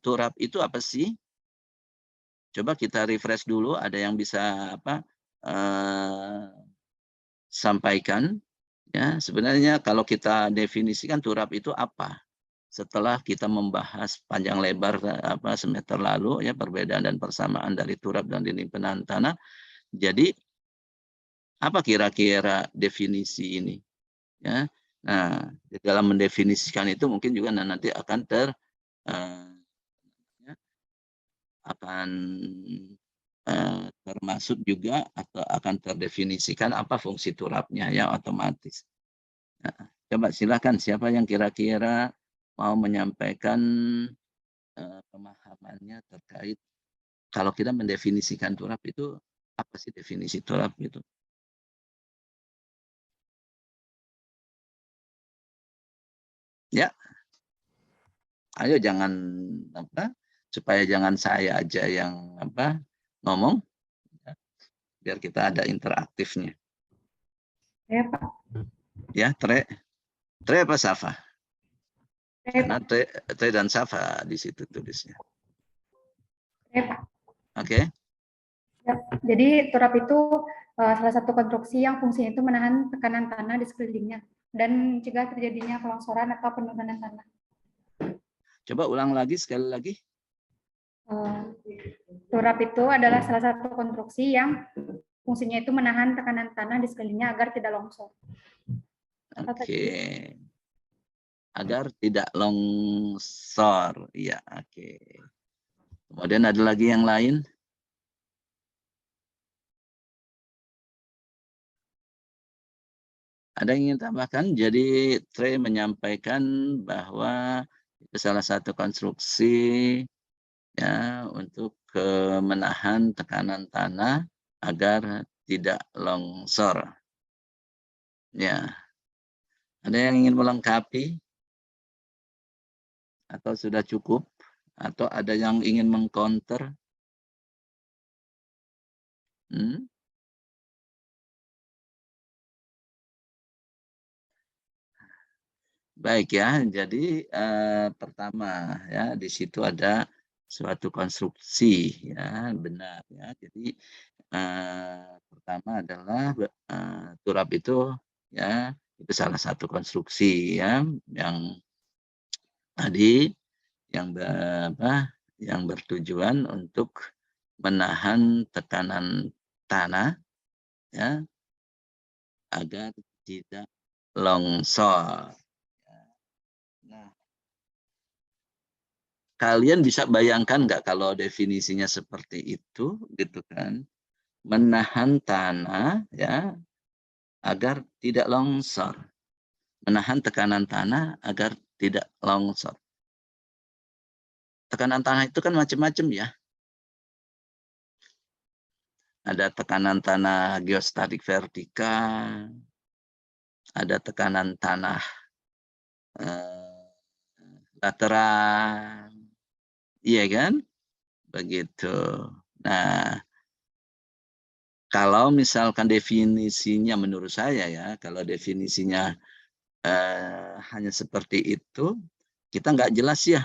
turap itu apa sih? Coba kita refresh dulu, ada yang bisa sampaikan? Ya, sebenarnya kalau kita definisikan turap itu apa? Setelah kita membahas panjang lebar semester lalu ya perbedaan dan persamaan dari turap dan dinding penahan tanah. Jadi apa kira-kira definisi ini? Ya. Nah, di dalam mendefinisikan itu mungkin juga nanti akan ya, akan termasuk juga atau akan terdefinisikan apa fungsi turapnya ya otomatis. Nah, coba silakan siapa yang kira-kira mau menyampaikan pemahamannya terkait kalau kita mendefinisikan turap itu apa sih definisi turap gitu? Ya, ayo jangan supaya jangan saya aja yang ngomong ya, biar kita ada interaktifnya. Ya, Pak. Ya, Tre apa Safa? Ya, Karena Pak. Tre dan Safa di situ tulisnya. Ya, Pak. Oke. Ya. Jadi turap itu salah satu konstruksi yang fungsinya itu menahan tekanan tanah di sekelilingnya dan mencegah terjadinya kelongsoran atau penurunan tanah. Coba ulang lagi sekali lagi. Turap itu adalah salah satu konstruksi yang fungsinya itu menahan tekanan tanah di sekelilingnya agar tidak longsor. Oke. Agar tidak longsor. Iya, oke. Kemudian ada lagi yang lain? Ada yang ingin tambahkan? Jadi Trey menyampaikan bahwa itu salah satu konstruksi ya untuk menahan tekanan tanah agar tidak longsor. Ya, ada yang ingin melengkapi atau sudah cukup atau ada yang ingin mengcounter? Hmm? Baik ya, jadi pertama ya di situ ada suatu konstruksi ya benar ya. Jadi pertama adalah turap itu ya itu salah satu konstruksi ya yang tadi yang yang bertujuan untuk menahan tekanan tanah ya agar tidak longsor. Nah, kalian bisa bayangkan nggak kalau definisinya seperti itu, gitu kan? Menahan tanah ya agar tidak longsor, menahan tekanan tanah agar tidak longsor. Tekanan tanah itu kan macam-macam ya. Ada tekanan tanah geostatik vertikal, ada tekanan tanah lateral, iya kan? Begitu. Nah, kalau misalkan definisinya menurut saya ya, kalau definisinya hanya seperti itu, kita nggak jelas ya.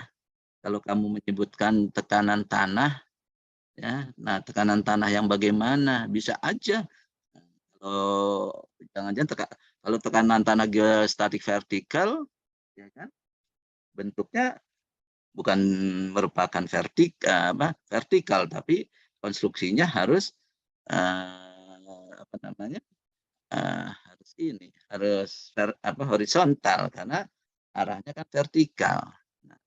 Kalau kamu menyebutkan tekanan tanah, ya, nah tekanan tanah yang bagaimana? Bisa aja. Kalau jangan-jangan kalau tekanan tanah geostatik vertikal, ya kan, bentuknya bukan merupakan vertikal, tapi konstruksinya harus apa namanya? Harus horizontal karena arahnya kan vertikal. Nah,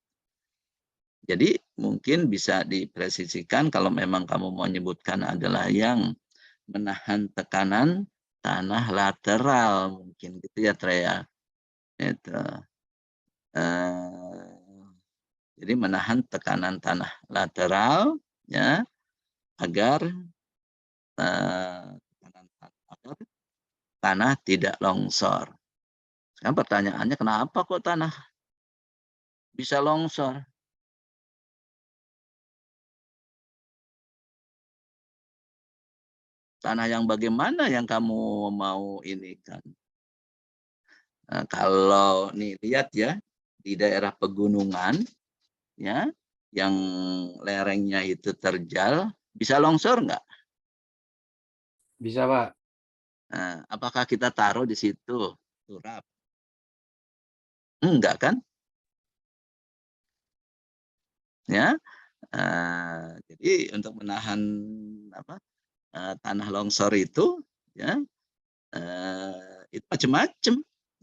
jadi mungkin bisa dipresisikan kalau memang kamu mau menyebutkan adalah yang menahan tekanan tanah lateral mungkin gitu ya Treya. Itu. Jadi menahan tekanan tanah lateral ya agar agar tanah tidak longsor. Sekarang pertanyaannya kenapa kok tanah bisa longsor? Tanah yang bagaimana yang kamu mau ini kan? Nah, kalau nih lihat ya di daerah pegunungan ya yang lerengnya itu terjal, bisa longsor nggak? Bisa, Pak. Nah, apakah kita taruh di situ turap? Enggak kan? Ya. Jadi untuk menahan apa, tanah longsor itu ya, itu macam-macam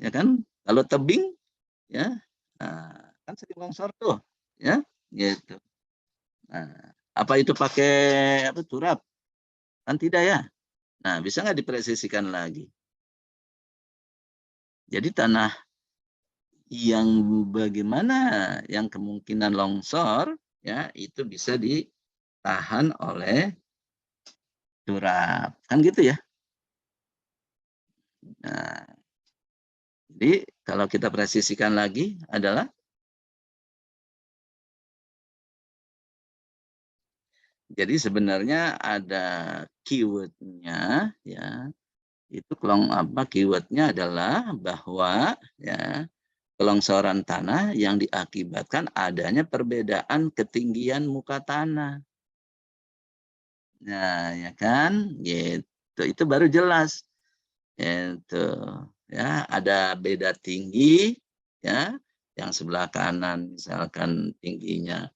ya kan. Kalau tebing ya, kan sering longsor tuh ya, gitu. Nah, apa itu pakai apa, turap? Kan tidak ya. Nah, bisa nggak dipresisikan lagi? Jadi tanah yang bagaimana yang kemungkinan longsor ya itu bisa ditahan oleh turap. Kan gitu ya. Nah, jadi kalau kita presisikan lagi adalah jadi sebenarnya ada keyword-nya ya. Itu keyword-nya adalah bahwa ya kelongsoran tanah yang diakibatkan adanya perbedaan ketinggian muka tanah. Nah, ya kan? Gitu. Itu baru jelas. Itu ya, ada beda tinggi ya. Yang sebelah kanan misalkan tingginya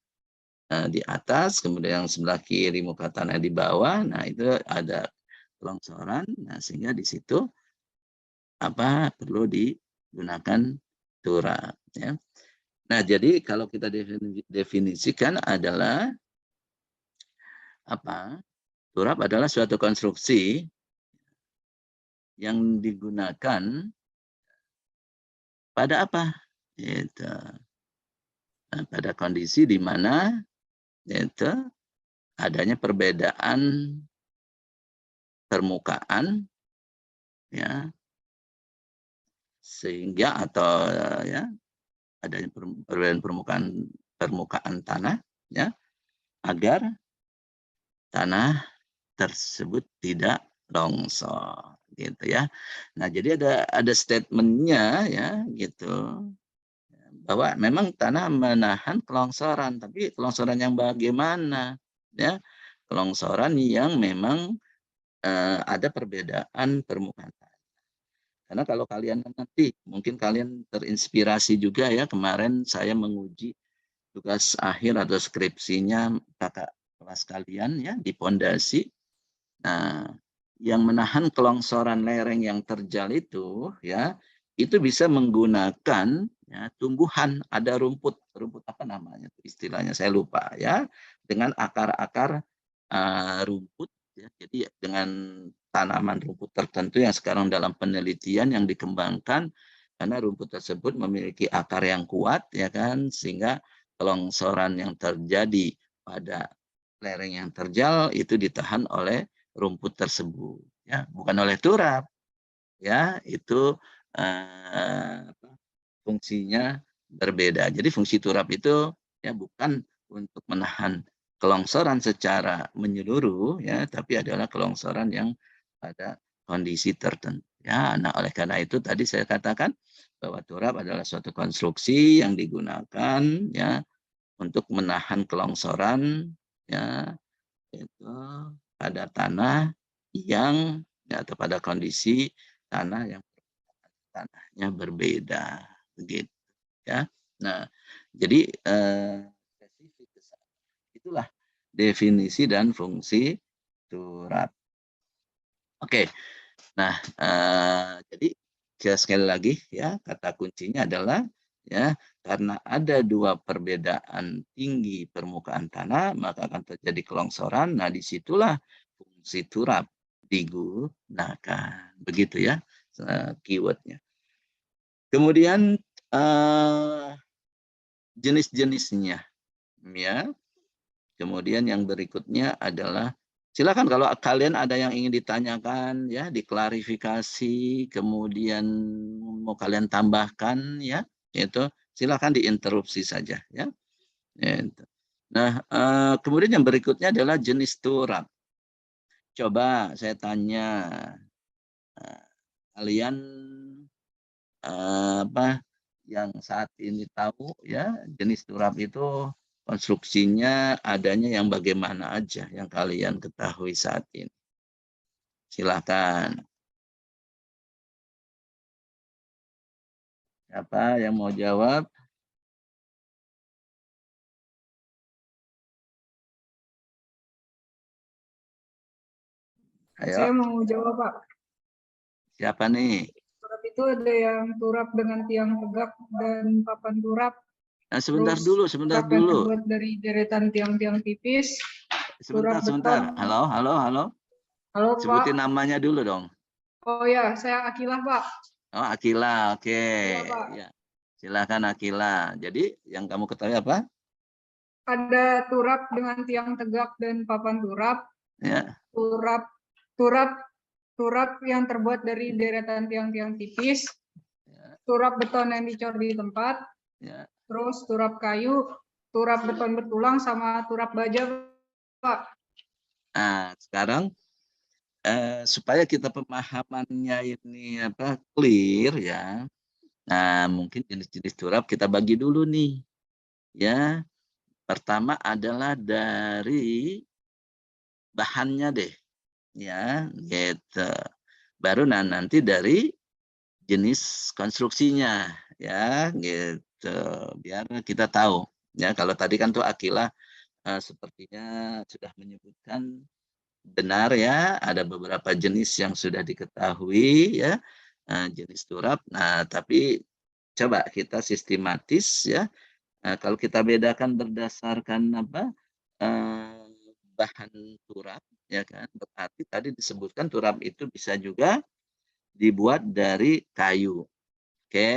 di atas, kemudian yang sebelah kiri muka tanah di bawah. Nah, itu ada kelongsoran. Nah, sehingga di situ apa perlu digunakan turap ya. Nah, jadi kalau kita definisikan adalah apa? Turap adalah suatu konstruksi yang digunakan pada apa? Gitu. Nah, pada kondisi di mana itu adanya perbedaan permukaan ya, sehingga atau ya adanya perbedaan permukaan tanah ya, agar tanah tersebut tidak longsor gitu ya. Nah, jadi ada statementnya ya gitu, bahwa memang tanah menahan kelongsoran, tapi kelongsoran yang bagaimana ya? Kelongsoran yang memang ada perbedaan permukaan tanah. Karena kalau kalian nanti mungkin kalian terinspirasi juga ya, kemarin saya menguji tugas akhir atau skripsinya kakak kelas kalian ya di pondasi. Nah, yang menahan kelongsoran lereng yang terjal itu bisa menggunakan ya, tumbuhan, ada rumput apa namanya istilahnya saya lupa ya, dengan akar-akar rumput ya. Jadi dengan tanaman rumput tertentu yang sekarang dalam penelitian yang dikembangkan, karena rumput tersebut memiliki akar yang kuat ya kan, sehingga kelongsoran yang terjadi pada lereng yang terjal itu ditahan oleh rumput tersebut ya, bukan oleh turap ya. Itu fungsinya berbeda. Jadi fungsi turap itu ya bukan untuk menahan kelongsoran secara menyeluruh ya, tapi adalah kelongsoran yang pada kondisi tertentu ya. Nah, oleh karena itu tadi saya katakan bahwa turap adalah suatu konstruksi yang digunakan ya untuk menahan kelongsoran ya, itu pada tanah yang ya, atau pada kondisi tanah yang tanahnya berbeda begitu ya. Nah, jadi spesifik itulah definisi dan fungsi turap. Oke. Nah, jadi sekali lagi ya, kata kuncinya adalah ya, karena ada dua perbedaan tinggi permukaan tanah, maka akan terjadi kelongsoran. Nah, disitulah fungsi turap digunakan. Begitu ya keywordnya. Kemudian jenis-jenisnya ya. Kemudian yang berikutnya adalah silakan kalau kalian ada yang ingin ditanyakan ya, diklarifikasi, kemudian mau kalian tambahkan ya, itu silakan diinterupsi saja ya. Itu. Nah, kemudian yang berikutnya adalah jenis turap. Coba saya tanya, kalian apa yang saat ini tahu ya jenis turap itu konstruksinya adanya yang bagaimana aja yang kalian ketahui saat ini. Silakan. Siapa yang mau jawab? Saya Ayo, mau jawab, Pak. siapa nih? Turap itu ada yang turap dengan tiang tegak dan papan turap. Nah, sebentar Terus dulu, sebentar turap yang dulu. terbuat dari deretan tiang-tiang tipis. Sebentar, Turap sebentar. beton. Halo, halo, halo. Halo, Sebutin Pak. namanya dulu dong. Oh ya, saya Akilah, Pak. Oh, Akila, oke. Iya, Pak. Ya. Silakan Akila. Jadi yang kamu ketahui apa? Ada turap dengan tiang tegak dan papan turap. Ya. Turap turap turap yang terbuat dari deretan tiang-tiang tipis. Turap beton yang dicor di tempat. Ya. Terus turap kayu, turap beton bertulang, sama turap baja, Pak. Nah, sekarang supaya kita pemahamannya ini apa clear ya. Nah, mungkin jenis-jenis turap kita bagi dulu nih. Ya. Pertama adalah dari bahannya deh. Ya, gitu. Baru nanti dari jenis konstruksinya ya gitu. Biar kita tahu. Ya, kalau tadi kan tuh Akila sepertinya sudah menyebutkan benar ya, ada beberapa jenis yang sudah diketahui ya, jenis turap. Nah, tapi coba kita sistematis ya. Kalau kita bedakan berdasarkan apa bahan turap, ya kan? Berarti tadi disebutkan turap itu bisa juga dibuat dari kayu, oke?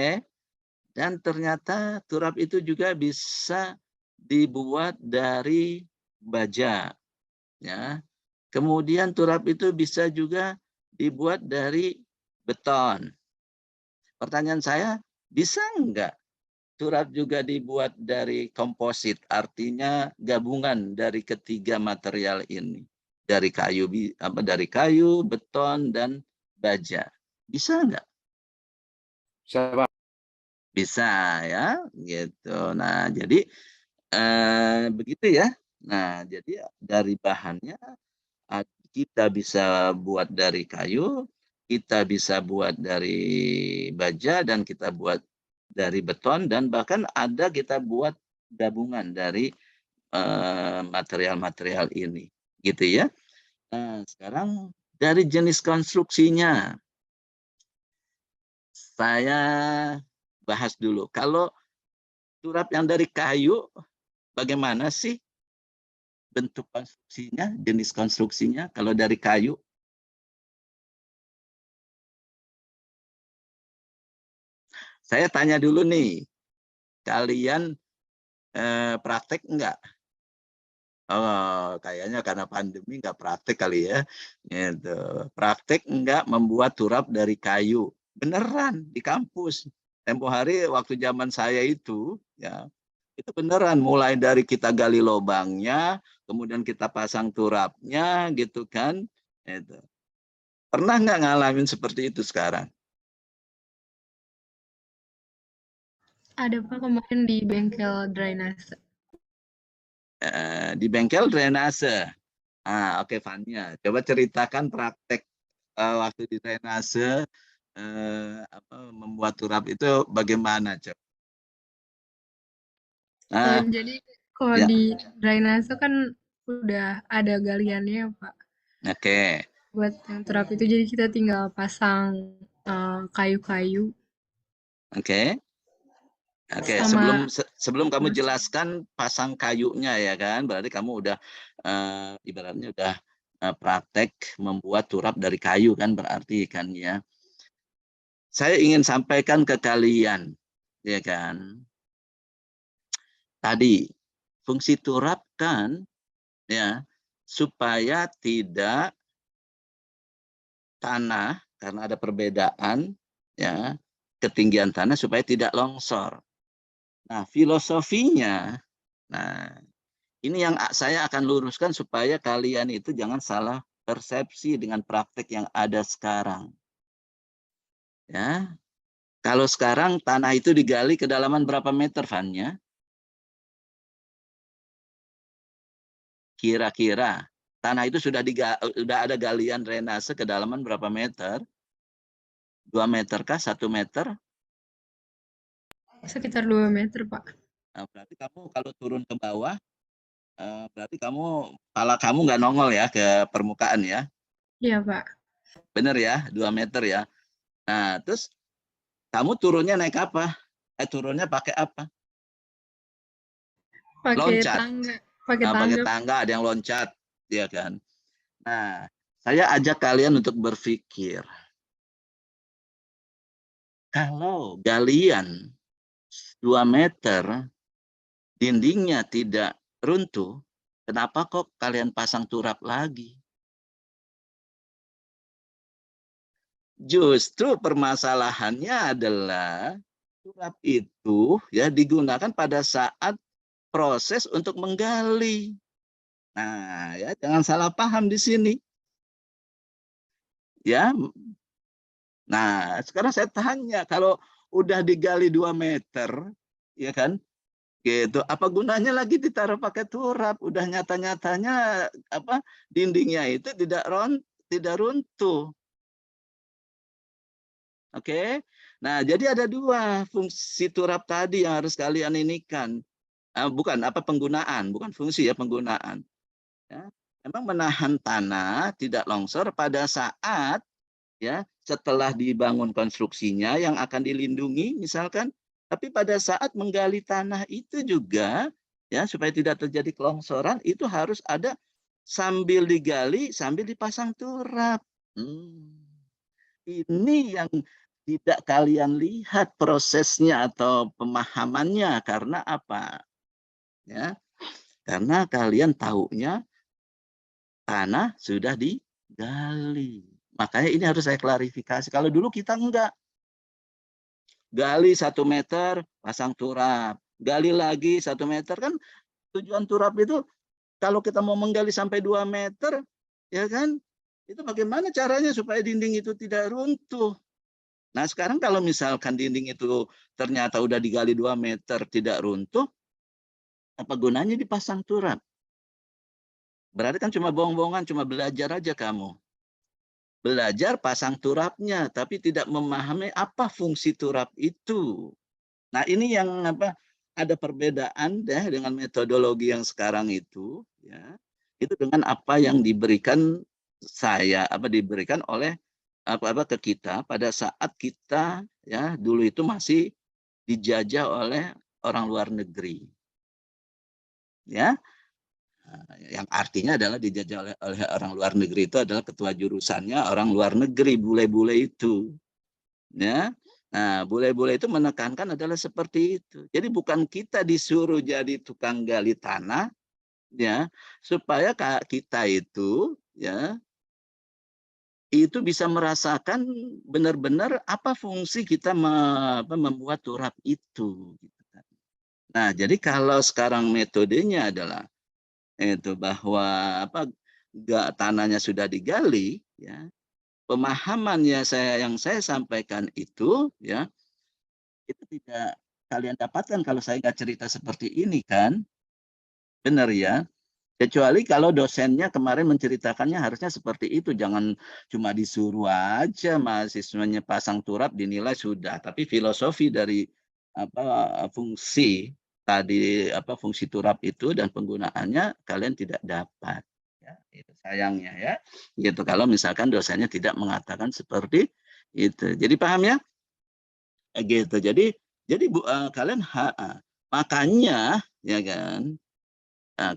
Dan ternyata turap itu juga bisa dibuat dari baja, ya. Kemudian turap itu bisa juga dibuat dari beton. Pertanyaan saya, bisa enggak turap juga dibuat dari komposit, artinya gabungan dari ketiga material ini. Dari kayu, dari kayu, beton, dan baja. Bisa enggak? Bisa, Pak. Bisa ya, gitu. Nah, jadi begitu ya. Nah, jadi dari bahannya kita bisa buat dari kayu, kita bisa buat dari baja, dan kita buat dari beton, dan bahkan ada kita buat gabungan dari material-material ini, gitu ya. Nah, sekarang dari jenis konstruksinya, saya bahas dulu. Kalau turap yang dari kayu, bagaimana sih bentuk konstruksinya, jenis konstruksinya kalau dari kayu? Saya tanya dulu nih, kalian praktek enggak? Oh, kayaknya karena pandemi nggak praktek kali ya. Gitu. Praktek enggak membuat turap dari kayu. Beneran di kampus. Tempo hari waktu zaman saya itu, ya, itu beneran mulai dari kita gali lubangnya, kemudian kita pasang turapnya, gitu kan. Itu. Pernah nggak ngalamin seperti itu sekarang? Ada Pak kemarin di bengkel drainase. Di bengkel drainase. Oke, Fania. Coba ceritakan praktek waktu di drainase membuat turap itu bagaimana, Coba? Jadi kalau Ya, di drainase kan udah ada galiannya Pak. oke, Buat yang turap itu jadi kita tinggal pasang kayu-kayu oke. Oke, sama sebelum kamu jelaskan pasang kayunya ya kan, berarti kamu udah ibaratnya udah praktek membuat turap dari kayu kan berarti kan ya. Saya ingin sampaikan ke kalian, ya kan. Tadi fungsi turap kan ya supaya tidak tanah karena ada perbedaan ya ketinggian tanah supaya tidak longsor. Nah, filosofinya, nah ini yang saya akan luruskan supaya kalian itu jangan salah persepsi dengan praktek yang ada sekarang. Ya, kalau sekarang tanah itu digali kedalaman berapa meter, Vanya? kira-kira tanah itu sudah ada galian drainase kedalaman berapa meter? 2 meter kah? 1 meter? Sekitar 2 meter, Pak. Nah, berarti kamu kalau turun ke bawah, berarti kepala kamu nggak nongol ya ke permukaan ya? Iya, Pak. Bener ya, 2 meter ya. Nah, terus kamu turunnya naik apa? Turunnya pakai apa? Pakai Loncat. tangga. Pakai Nah, pakai tangga. tangga, ada yang loncat, ya kan? Nah, saya ajak kalian untuk berpikir. Kalau galian 2 meter, dindingnya tidak runtuh, kenapa kok kalian pasang turap lagi? Justru permasalahannya adalah turap itu ya digunakan pada saat proses untuk menggali. Nah, ya jangan salah paham di sini. Ya. Nah, sekarang saya tanya, kalau udah digali 2 meter, ya kan? Gitu. Apa gunanya lagi ditaruh pakai turap? Udah nyata-nyatanya dindingnya itu tidak runtuh. Oke. Nah, jadi ada 2 fungsi turap tadi yang harus kalian inikan. Bukan penggunaan, bukan fungsi ya, penggunaan. Ya. Memang menahan tanah tidak longsor pada saat ya setelah dibangun konstruksinya yang akan dilindungi misalkan, tapi pada saat menggali tanah itu juga ya supaya tidak terjadi kelongsoran itu harus ada sambil digali sambil dipasang turap. Ini yang tidak kalian lihat prosesnya atau pemahamannya karena apa? Ya, karena kalian taunya tanah sudah digali. Makanya ini harus saya klarifikasi. Kalau dulu kita enggak. Gali 1 meter, pasang turap. Gali lagi 1 meter. Kan tujuan turap itu kalau kita mau menggali sampai 2 meter, ya kan? Itu bagaimana caranya supaya dinding itu tidak runtuh. Nah sekarang kalau misalkan dinding itu ternyata udah digali 2 meter tidak runtuh, apa gunanya dipasang turap? Berarti kan cuma bohong-bohongan, cuma belajar aja kamu. Belajar pasang turapnya, tapi tidak memahami apa fungsi turap itu. Nah ini yang ada perbedaan deh dengan metodologi yang sekarang itu, ya. Itu dengan apa yang diberikan diberikan oleh ke kita pada saat kita ya dulu itu masih dijajah oleh orang luar negeri, ya. Yang artinya adalah dijajah oleh orang luar negeri itu adalah ketua jurusannya orang luar negeri, bule-bule itu. Ya. Nah, bule-bule itu menekankan adalah seperti itu. Jadi bukan kita disuruh jadi tukang gali tanah, ya, supaya kita itu, ya, itu bisa merasakan benar-benar apa fungsi kita membuat turap itu. Nah, jadi kalau sekarang metodenya adalah itu bahwa tanahnya sudah digali, ya, pemahamannya yang saya sampaikan itu ya itu tidak kalian dapatkan kalau saya nggak cerita seperti ini kan, benar ya, kecuali kalau dosennya kemarin menceritakannya harusnya seperti itu, jangan cuma disuruh aja mahasiswanya pasang turap dinilai sudah, tapi filosofi dari fungsi tadi fungsi turap itu dan penggunaannya kalian tidak dapat ya, itu sayangnya ya gitu kalau misalkan dosennya tidak mengatakan seperti itu. Jadi paham ya gitu. Jadi kalian makanya ya kan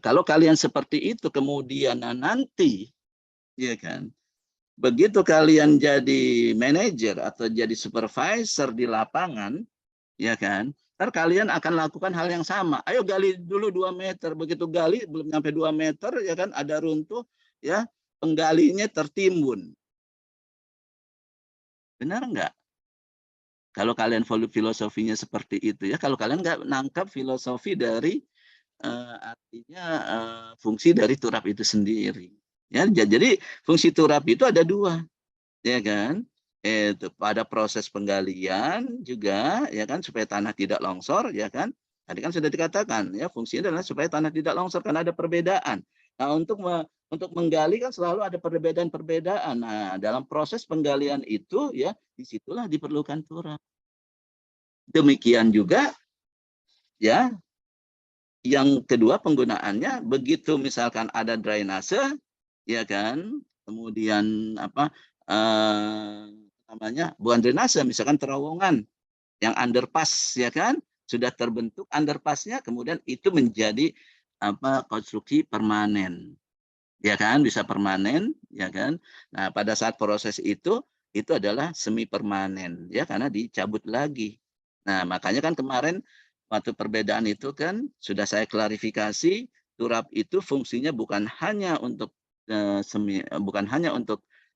kalau kalian seperti itu kemudian nanti ya kan begitu kalian jadi manajer atau jadi supervisor di lapangan ya kan, ntar kalian akan lakukan hal yang sama. Ayo gali dulu 2 meter. Begitu gali, belum sampai 2 meter, ya kan, ada runtuh, ya, penggalinya tertimbun. Benar nggak? Kalau kalian filosofinya seperti itu, ya. Kalau kalian nggak nangkap filosofi dari, artinya fungsi dari turap itu sendiri. Ya, jadi fungsi turap itu ada 2, ya kan? Itu pada proses penggalian juga ya kan supaya tanah tidak longsor ya kan tadi kan sudah dikatakan ya fungsinya adalah supaya tanah tidak longsor karena ada perbedaan. Nah, untuk menggali kan selalu ada perbedaan-perbedaan. Nah, dalam proses penggalian itu ya disitulah diperlukan turap. Demikian juga ya yang kedua penggunaannya begitu misalkan ada drainase ya kan, kemudian apa namanya bukan drainase misalkan terowongan yang underpass ya kan sudah terbentuk underpassnya kemudian itu menjadi apa konstruksi permanen ya kan bisa permanen ya kan. Nah pada saat proses itu adalah semi permanen ya karena dicabut lagi. Nah makanya kan kemarin waktu perbedaan itu kan sudah saya klarifikasi turap itu fungsinya bukan hanya untuk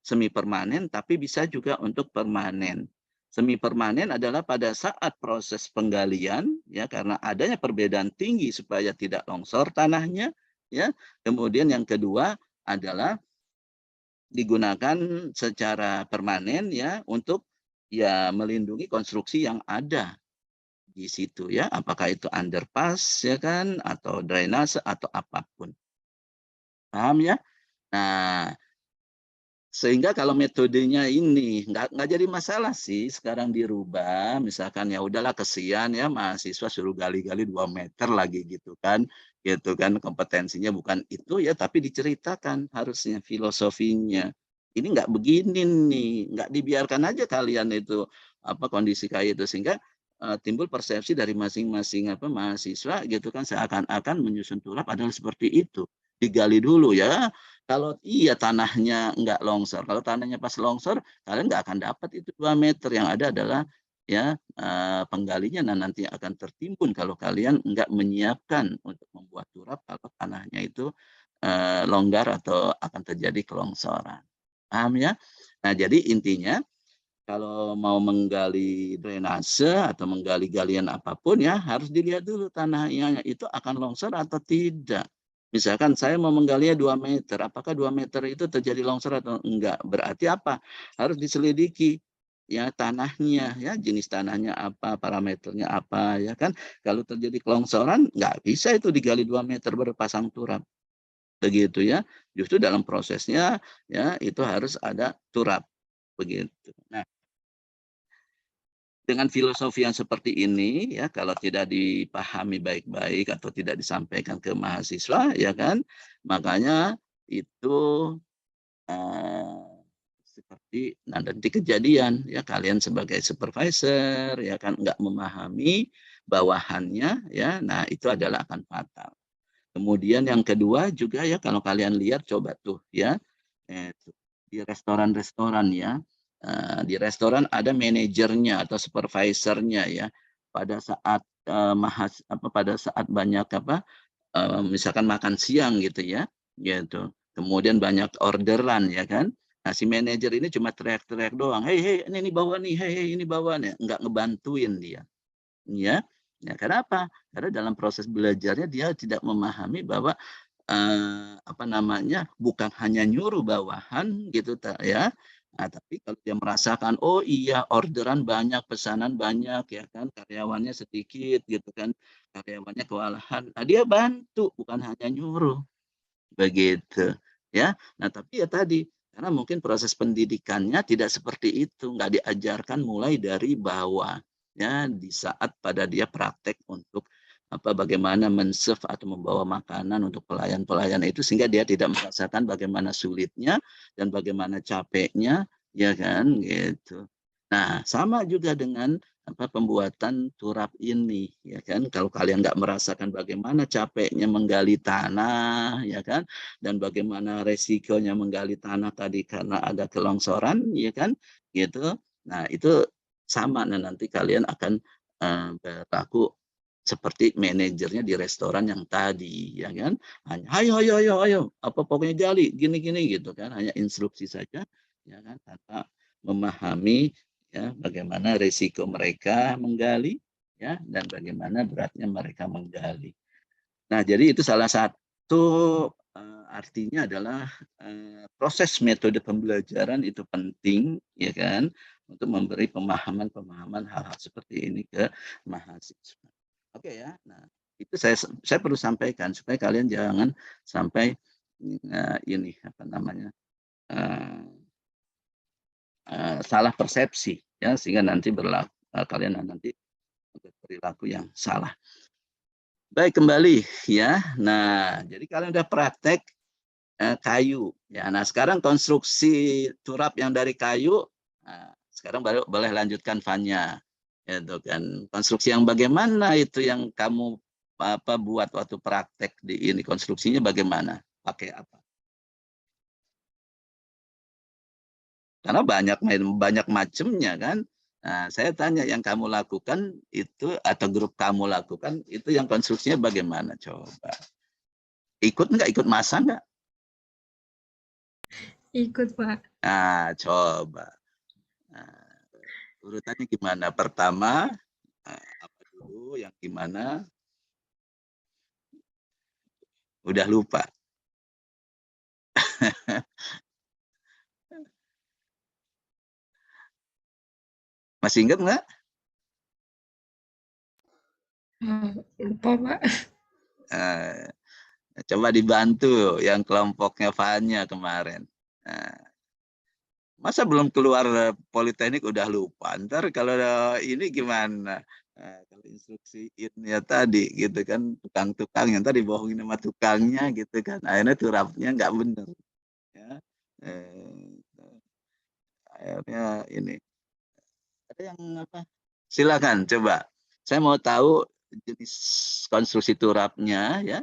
semi permanen tapi bisa juga untuk permanen. Semi permanen adalah pada saat proses penggalian ya karena adanya perbedaan tinggi supaya tidak longsor tanahnya ya. Kemudian yang kedua adalah digunakan secara permanen ya untuk ya melindungi konstruksi yang ada di situ ya, apakah itu underpass ya kan atau drainase atau apapun. Paham ya? Nah, sehingga kalau metodenya ini nggak jadi masalah sih sekarang dirubah, misalkan ya udahlah kesian ya mahasiswa suruh gali-gali 2 meter lagi gitu kan kompetensinya bukan itu ya tapi diceritakan harusnya filosofinya. Ini nggak begini nih, nggak dibiarkan aja kalian itu apa kondisi kayak itu sehingga timbul persepsi dari masing-masing mahasiswa gitu kan seakan-akan menyusun turap adalah seperti itu. Digali dulu ya kalau iya tanahnya nggak longsor, kalau tanahnya pas longsor, kalian nggak akan dapat itu 2 meter, yang ada adalah ya penggalinya nah nanti akan tertimbun kalau kalian nggak menyiapkan untuk membuat turap kalau tanahnya itu longgar atau akan terjadi kelongsoran. Paham ya? Nah jadi intinya kalau mau menggali drainase atau menggali galian apapun ya harus dilihat dulu tanahnya itu akan longsor atau tidak. Misalkan saya mau menggalinya 2 meter, apakah 2 meter itu terjadi longsor atau enggak? Berarti apa? Harus diselidiki ya tanahnya, ya jenis tanahnya apa, parameternya apa, ya kan? Kalau terjadi kelongsoran, nggak bisa itu digali 2 meter berpasang turap. Begitu ya. Justru dalam prosesnya ya itu harus ada turap. Begitu. Nah, dengan filosofi yang seperti ini ya kalau tidak dipahami baik-baik atau tidak disampaikan ke mahasiswa ya kan makanya itu eh, seperti nanti kejadian ya kalian sebagai supervisor ya kan nggak memahami bawahannya ya nah itu adalah akan fatal. Kemudian yang kedua juga ya kalau kalian lihat coba tuh ya di restoran-restoran ya di restoran ada manajernya atau supervisornya ya pada saat pada saat banyak misalkan makan siang gitu ya gitu kemudian banyak orderan ya kan nah si manajer ini cuma teriak-teriak doang hei hei ini bawa nih hei hei ini bawa nih nggak ngebantuin dia ya ya kenapa karena dalam proses belajarnya dia tidak memahami bahwa apa namanya bukan hanya nyuruh bawahan gitu ya nah, tapi kalau dia merasakan oh iya orderan banyak pesanan banyak ya kan karyawannya sedikit gitu kan karyawannya kewalahan nah, dia bantu bukan hanya nyuruh begitu ya nah tapi ya tadi karena mungkin proses pendidikannya tidak seperti itu nggak diajarkan mulai dari bawah ya di saat pada dia praktek untuk bagaimana men-serve atau membawa makanan untuk pelayan-pelayan itu sehingga dia tidak merasakan bagaimana sulitnya dan bagaimana capeknya ya kan gitu. Nah, sama juga dengan pembuatan turap ini ya kan kalau kalian nggak merasakan bagaimana capeknya menggali tanah ya kan dan bagaimana resikonya menggali tanah tadi karena ada kelongsoran ya kan gitu. Nah, itu sama nah, nanti kalian akan berlaku seperti manajernya di restoran yang tadi ya kan hanya ayo apa pokoknya gali gini gitu kan hanya instruksi saja ya kan tanpa memahami ya bagaimana risiko mereka menggali ya dan bagaimana beratnya mereka menggali. Nah, jadi itu salah satu artinya adalah proses metode pembelajaran itu penting ya kan untuk memberi pemahaman hal-hal seperti ini ke mahasiswa. Oke ya. Nah, itu saya perlu sampaikan supaya kalian jangan sampai ini apa namanya, salah persepsi, ya, sehingga nanti kalian nanti perilaku yang salah. Baik, kembali ya. Nah, jadi kalian udah praktek kayu. Ya, nah sekarang konstruksi turap yang dari kayu. Nah, sekarang baru boleh lanjutkan Fanya. Itu kan konstruksi yang bagaimana itu yang kamu buat waktu praktek di ini, konstruksinya bagaimana? Pakai apa? Karena banyak macamnya kan. Nah, saya tanya yang kamu lakukan itu atau grup kamu lakukan itu yang konstruksinya bagaimana? Coba. Ikut nggak? Ikut masa nggak? Ikut, Pak. Nah, coba. Nah, urutannya gimana? Pertama, apa dulu? Yang gimana? Udah lupa. Masih ingat nggak? Lupa, Pak. Coba dibantu yang kelompoknya Fanya kemarin. Nah, masa belum keluar Politeknik udah lupa? Ntar kalau ini gimana? Kalau instruksiin ya tadi gitu kan, tukang-tukangnya ntar dibohongin sama tukangnya gitu kan. Akhirnya turapnya nggak bener. Ya. Akhirnya ini. Ada yang apa? Silakan coba. Saya mau tahu jenis konstruksi turapnya ya,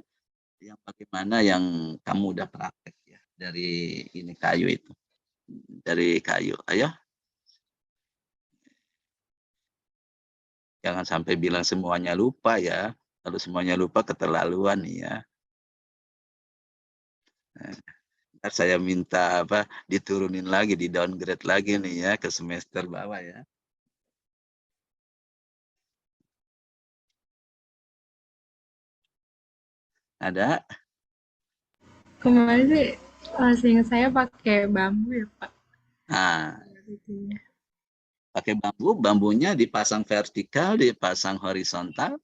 yang bagaimana yang kamu udah praktek ya dari ini kayu itu. Dari kayu. Ayo. Jangan sampai bilang semuanya lupa ya. Kalau semuanya lupa keterlaluan ya. Ntar saya minta diturunin lagi, di downgrade lagi nih ya ke semester bawah ya. Ada? Kemarin sih, seingat saya pakai bambu ya, Pak. Nah, Itunya. pakai bambu, bambunya dipasang vertikal, dipasang horizontal.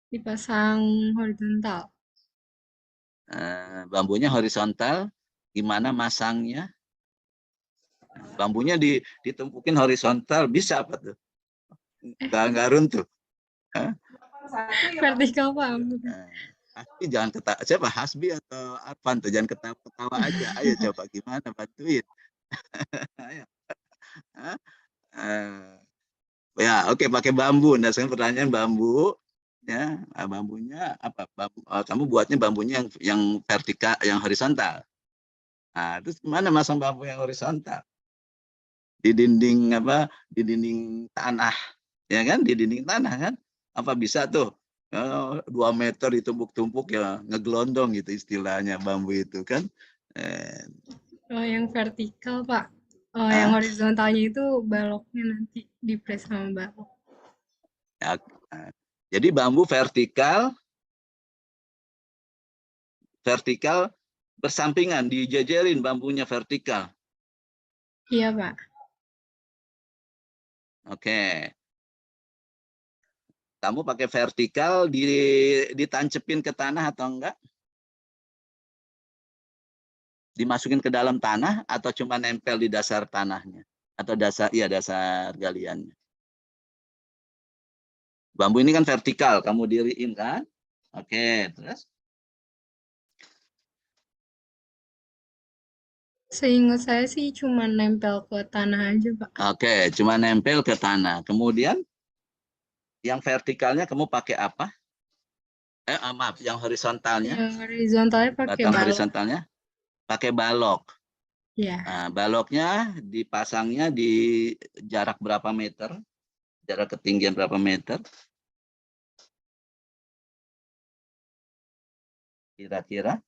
Dipasang horizontal. Bambunya horizontal, gimana masangnya? Bambunya ditumpukin horizontal, bisa apa tuh? Nggak runtuh. Vertikal, Pak. Hasbi jangan ketawa. Siapa? Hasbi atau Arfan tuh? Jangan ketawa-ketawa aja. Ayo coba gimana bantuin. Ayo. Ya, oke, pakai bambu. Nah, sekarang pertanyaan bambu. Ya, bambunya apa? Kamu buatnya bambunya yang vertikal, yang horizontal. Nah, terus mana masang bambu yang horizontal? Di dinding Di dinding tanah, ya kan? Di dinding tanah kan? Apa bisa tuh? 2 meter ditumpuk-tumpuk ya, ngegelondong gitu istilahnya bambu itu kan? Oh, yang vertikal, Pak. Oh, yang horizontalnya itu baloknya nanti dipres sama balok. Ya, jadi bambu vertikal bersampingan, dijejerin bambunya vertikal. Iya, Pak. Oke. Kamu pakai vertikal ditancepin ke tanah atau enggak? Dimasukin ke dalam tanah atau cuma nempel di dasar tanahnya? Atau dasar galiannya. Bambu ini kan vertikal, kamu diriin kan? Oke, terus? Seingat saya sih cuma nempel ke tanah aja, Pak. Oke, cuma nempel ke tanah. Kemudian yang vertikalnya kamu pakai apa? Maaf, yang horizontalnya. Yang horizontalnya pakai Batang balok. horizontalnya pakai balok. Iya. Nah, baloknya dipasangnya di jarak berapa meter? Jarak ketinggian berapa meter? Kira-kira?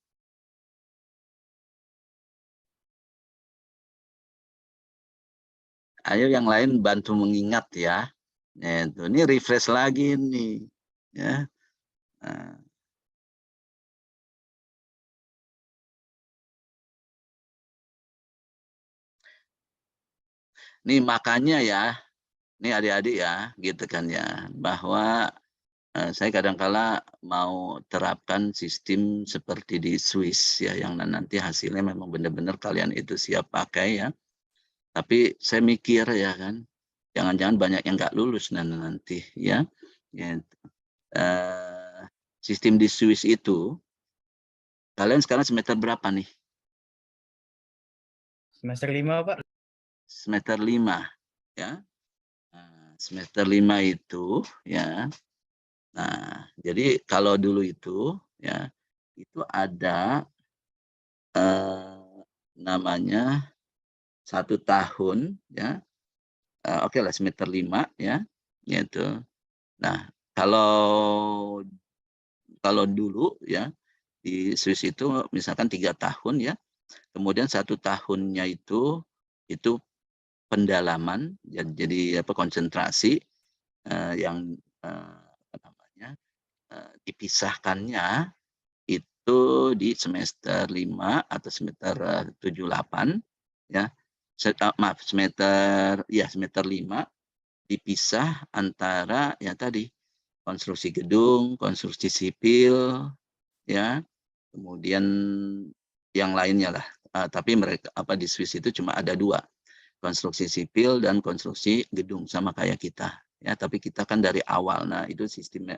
Ayo yang lain bantu mengingat ya. Ini refresh lagi nih. Ya. Nah. Nih makanya ya, nih adik-adik ya, gitu kan ya, bahwa Saya kadangkala mau terapkan sistem seperti di Swiss ya, yang nanti hasilnya memang benar-benar kalian itu siap pakai ya. Tapi saya mikir ya kan, jangan-jangan banyak yang nggak lulus nanti ya. Gitu. Sistem di Swiss itu, kalian sekarang semester berapa nih? Semester 5, Pak. Semester 5 ya. Nah, semester 5 itu ya. Nah, jadi kalau dulu itu ya, itu ada namanya 1 tahun ya. Oke lah semester 5 ya, gitu. Nah, kalau dulu ya di Swiss itu misalkan 3 tahun ya, kemudian 1 tahunnya itu pendalaman, jadi apa, konsentrasi yang apa namanya, dipisahkannya itu di semester 5 atau semester 7, 8 ya. Maaf, semester 5 dipisah antara ya tadi konstruksi gedung, konstruksi sipil ya, kemudian yang lainnya lah. Tapi mereka apa di Swiss itu cuma ada 2, konstruksi sipil dan konstruksi gedung, sama kayak kita ya. Tapi kita kan dari awal. Nah, itu sistem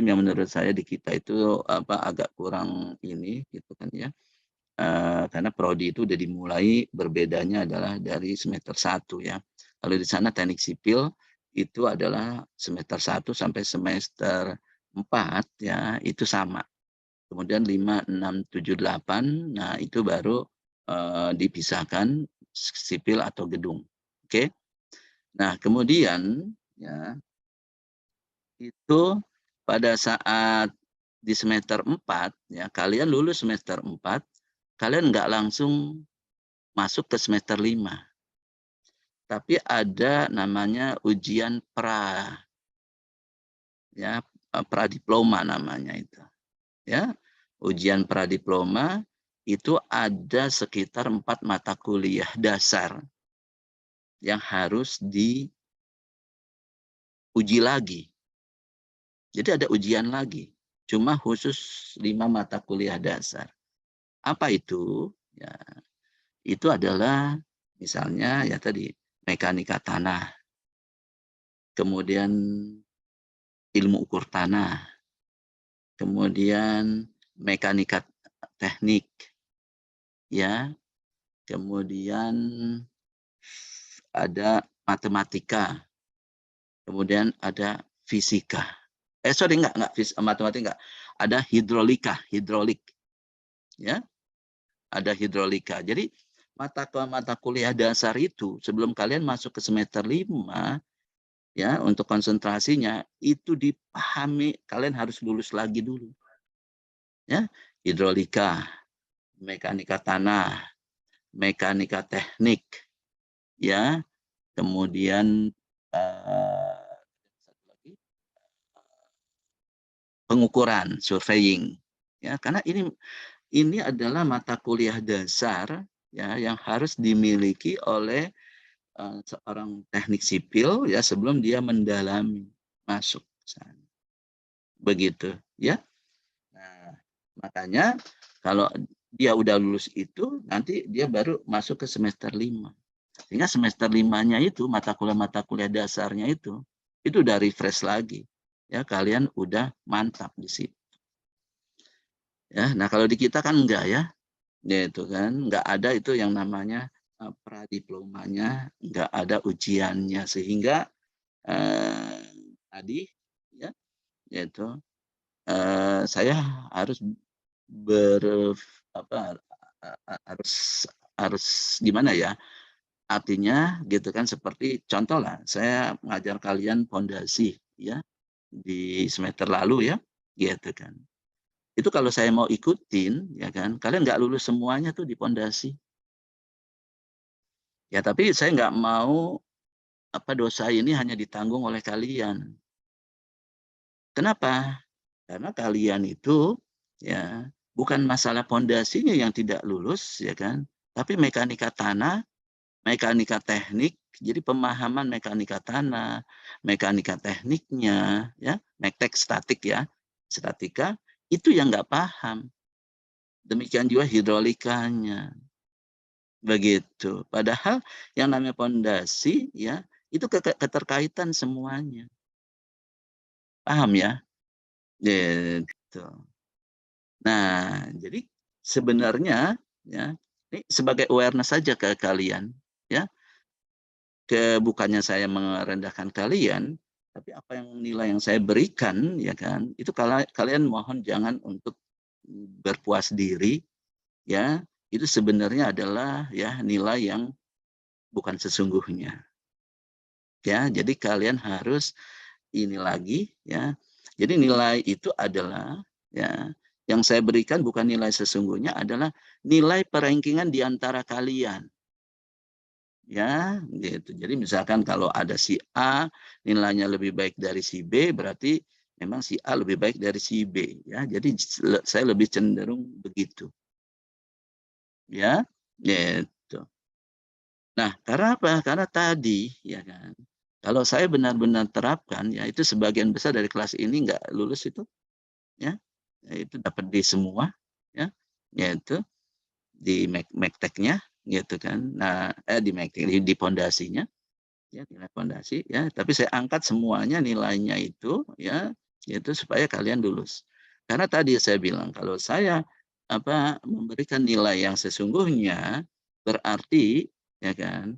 yang menurut saya di kita itu apa, agak kurang ini gitu kan ya. Karena prodi itu udah dimulai, berbedanya adalah dari semester 1 ya. Kalau di sana teknik sipil itu adalah semester 1 sampai semester 4 ya, itu sama. Kemudian 5, 6, 7, 8, nah itu baru dipisahkan sipil atau gedung. Oke. Nah, kemudian ya itu pada saat di semester 4 ya, kalian lulus semester 4, kalian nggak langsung masuk ke semester 5. Tapi ada namanya ujian ya, pradiploma namanya itu. Ya, ujian pradiploma itu ada sekitar 4 mata kuliah dasar yang harus diuji lagi. Jadi ada ujian lagi, cuma khusus 5 mata kuliah dasar. Apa itu? Ya, itu adalah misalnya ya tadi mekanika tanah, kemudian ilmu ukur tanah, kemudian mekanika teknik, ya, kemudian ada matematika, kemudian ada fisika. Enggak, matematika enggak. Ada hidrolik, ya, ada hidrolika. Jadi mata kuliah dasar itu sebelum kalian masuk ke semester 5, ya, untuk konsentrasinya itu dipahami, kalian harus lulus lagi dulu. Ya, hidrolika, mekanika tanah, mekanika teknik, ya, kemudian pengukuran, surveying, ya, karena ini adalah mata kuliah dasar ya yang harus dimiliki oleh seorang teknik sipil ya sebelum dia mendalami masuk sana. Begitu ya. Nah, makanya kalau dia udah lulus itu nanti dia baru masuk ke semester 5. Sehingga semester 5-nya itu mata kuliah dasarnya itu udah refresh lagi. Ya, kalian udah mantap di situ. Ya, nah kalau di kita kan enggak ya. Itu kan enggak ada itu yang namanya pradiplomanya, enggak ada ujiannya, sehingga tadi ya yaitu saya harus harus gimana ya, artinya gitu kan, seperti contoh lah saya mengajar kalian fondasi ya di semester lalu ya, gitu kan. Itu kalau saya mau ikutin ya kan, kalian nggak lulus semuanya tuh di fondasi. Ya tapi saya nggak mau dosa ini hanya ditanggung oleh kalian. Kenapa? Karena kalian itu ya bukan masalah fondasinya yang tidak lulus ya kan, tapi mekanika tanah, mekanika teknik Jadi pemahaman mekanika tanah, mekanika tekniknya, ya, mektek statik ya, statika itu yang nggak paham. Demikian juga hidrolikanya. Begitu. Padahal yang namanya pondasi ya, itu keterkaitan semuanya. Paham ya? Gitu. Nah, jadi sebenarnya ya, ini sebagai awareness saja ke kalian ya. Bukannya saya merendahkan kalian, tapi apa yang nilai yang saya berikan ya kan, itu kalian mohon jangan untuk berpuas diri ya. Itu sebenarnya adalah ya nilai yang bukan sesungguhnya. Ya, jadi kalian harus ini lagi ya. Jadi nilai itu adalah ya yang saya berikan bukan nilai sesungguhnya, adalah nilai perankingan di antara kalian. Ya, gitu. Jadi misalkan kalau ada si A nilainya lebih baik dari si B, berarti memang si A lebih baik dari si B. Ya, jadi saya lebih cenderung begitu. Ya, gitu. Nah, karena apa? Karena tadi, ya kan. Kalau saya benar-benar terapkan, ya itu sebagian besar dari kelas ini nggak lulus itu, ya, itu dapat D semua, ya, yaitu di mekteknya, gitu kan. Nah, di mektek di pondasinya, ya nilai pondasi, ya. Tapi saya angkat semuanya nilainya itu, ya, yaitu supaya kalian lulus. Karena tadi saya bilang kalau saya memberikan nilai yang sesungguhnya, berarti, ya kan,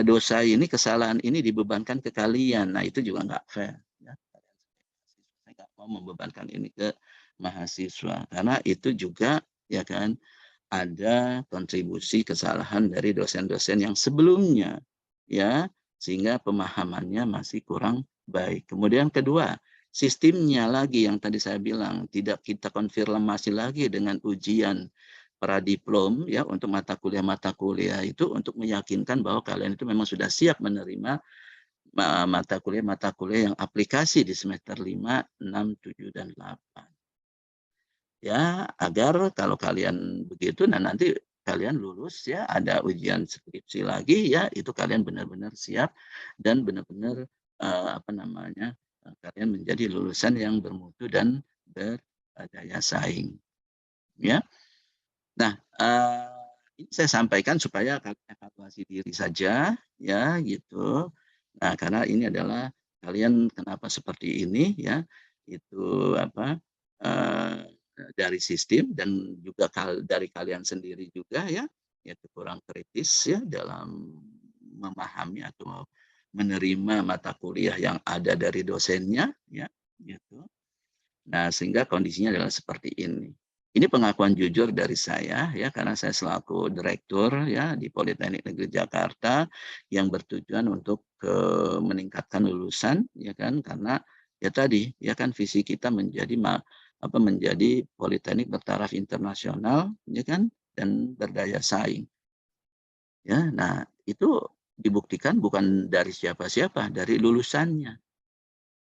dosa ini, kesalahan ini dibebankan ke kalian. Nah, itu juga nggak fair. Ya. Saya nggak mau membebankan ini ke mahasiswa. Karena itu juga, ya kan, ada kontribusi kesalahan dari dosen-dosen yang sebelumnya. Ya, sehingga pemahamannya masih kurang baik. Kemudian kedua, sistemnya lagi yang tadi saya bilang, tidak kita konfirmasi lagi dengan ujian pradiplom ya untuk mata kuliah itu untuk meyakinkan bahwa kalian itu memang sudah siap menerima mata kuliah yang aplikasi di semester 5, 6, 7 dan 8. Ya, agar kalau kalian begitu nah nanti kalian lulus ya, ada ujian skripsi lagi ya, itu kalian benar-benar siap dan benar-benar kalian menjadi lulusan yang bermutu dan berdaya saing. Ya. Nah, ini saya sampaikan supaya kalian evaluasi diri saja, ya gitu. Nah, karena ini adalah kalian kenapa seperti ini, ya, itu dari sistem dan juga dari kalian sendiri juga, ya, yaitu kurang kritis ya dalam memahami atau menerima mata kuliah yang ada dari dosennya, ya, gitu. Nah, sehingga kondisinya adalah seperti ini. Ini pengakuan jujur dari saya ya, karena saya selaku direktur ya di Politeknik Negeri Jakarta yang bertujuan untuk meningkatkan lulusan ya kan, karena ya tadi ya kan visi kita menjadi menjadi politeknik bertaraf internasional ya kan dan berdaya saing. Ya, nah itu dibuktikan bukan dari siapa-siapa, dari lulusannya.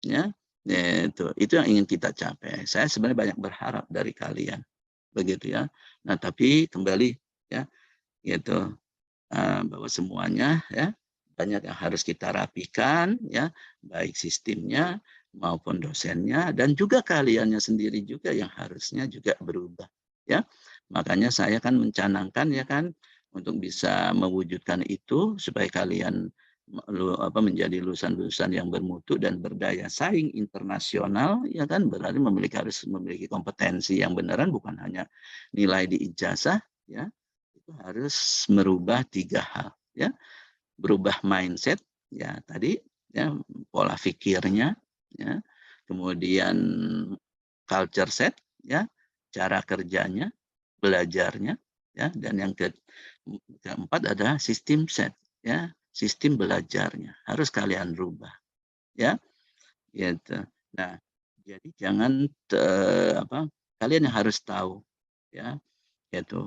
Ya, itu yang ingin kita capai. Saya sebenarnya banyak berharap dari kalian, begitu ya. Nah, tapi kembali ya, gitu bahwa semuanya ya banyak yang harus kita rapikan ya, baik sistemnya maupun dosennya dan juga kaliannya sendiri juga yang harusnya juga berubah ya. Makanya saya kan mencanangkan ya kan untuk bisa mewujudkan itu supaya kalian menjadi lulusan-lulusan yang bermutu dan berdaya saing internasional ya kan, berarti harus memiliki kompetensi yang beneran, bukan hanya nilai di ijazah ya. Itu harus merubah 3 hal ya, berubah mindset ya tadi ya, pola pikirnya ya, kemudian culture set ya, cara kerjanya, belajarnya ya, dan yang keempat adalah sistem set ya, sistem belajarnya harus kalian rubah ya, gitu. Nah, jadi jangan kalian yang harus tahu ya, yaitu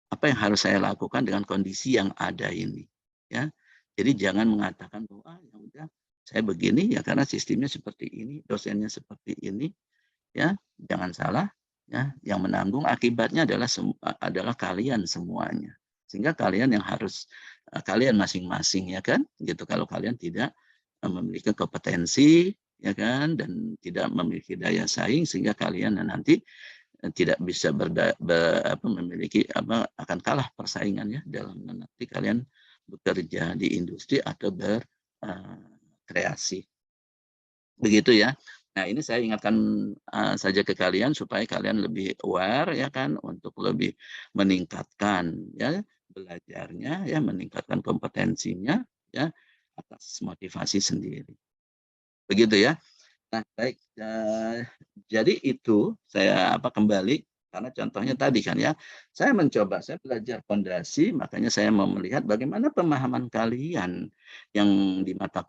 apa yang harus saya lakukan dengan kondisi yang ada ini ya. Jadi jangan mengatakan bahwa ya udah saya begini ya karena sistemnya seperti ini, dosennya seperti ini ya, jangan salah ya, yang menanggung akibatnya adalah kalian semuanya. Sehingga kalian yang harus kalian masing-masing, ya kan, gitu. Kalau kalian tidak memiliki kompetensi, ya kan, dan tidak memiliki daya saing, sehingga kalian nanti tidak bisa memiliki akan kalah persaingannya dalam nanti kalian bekerja di industri atau berkreasi. Begitu ya. Nah, ini saya ingatkan saja ke kalian supaya kalian lebih aware, ya kan, untuk lebih meningkatkan ya belajarnya, ya, meningkatkan kompetensinya, ya, atas motivasi sendiri. Begitu ya. Nah, baik, jadi itu saya kembali karena contohnya tadi kan ya, saya belajar fondasi, makanya saya mau melihat bagaimana pemahaman kalian yang di mata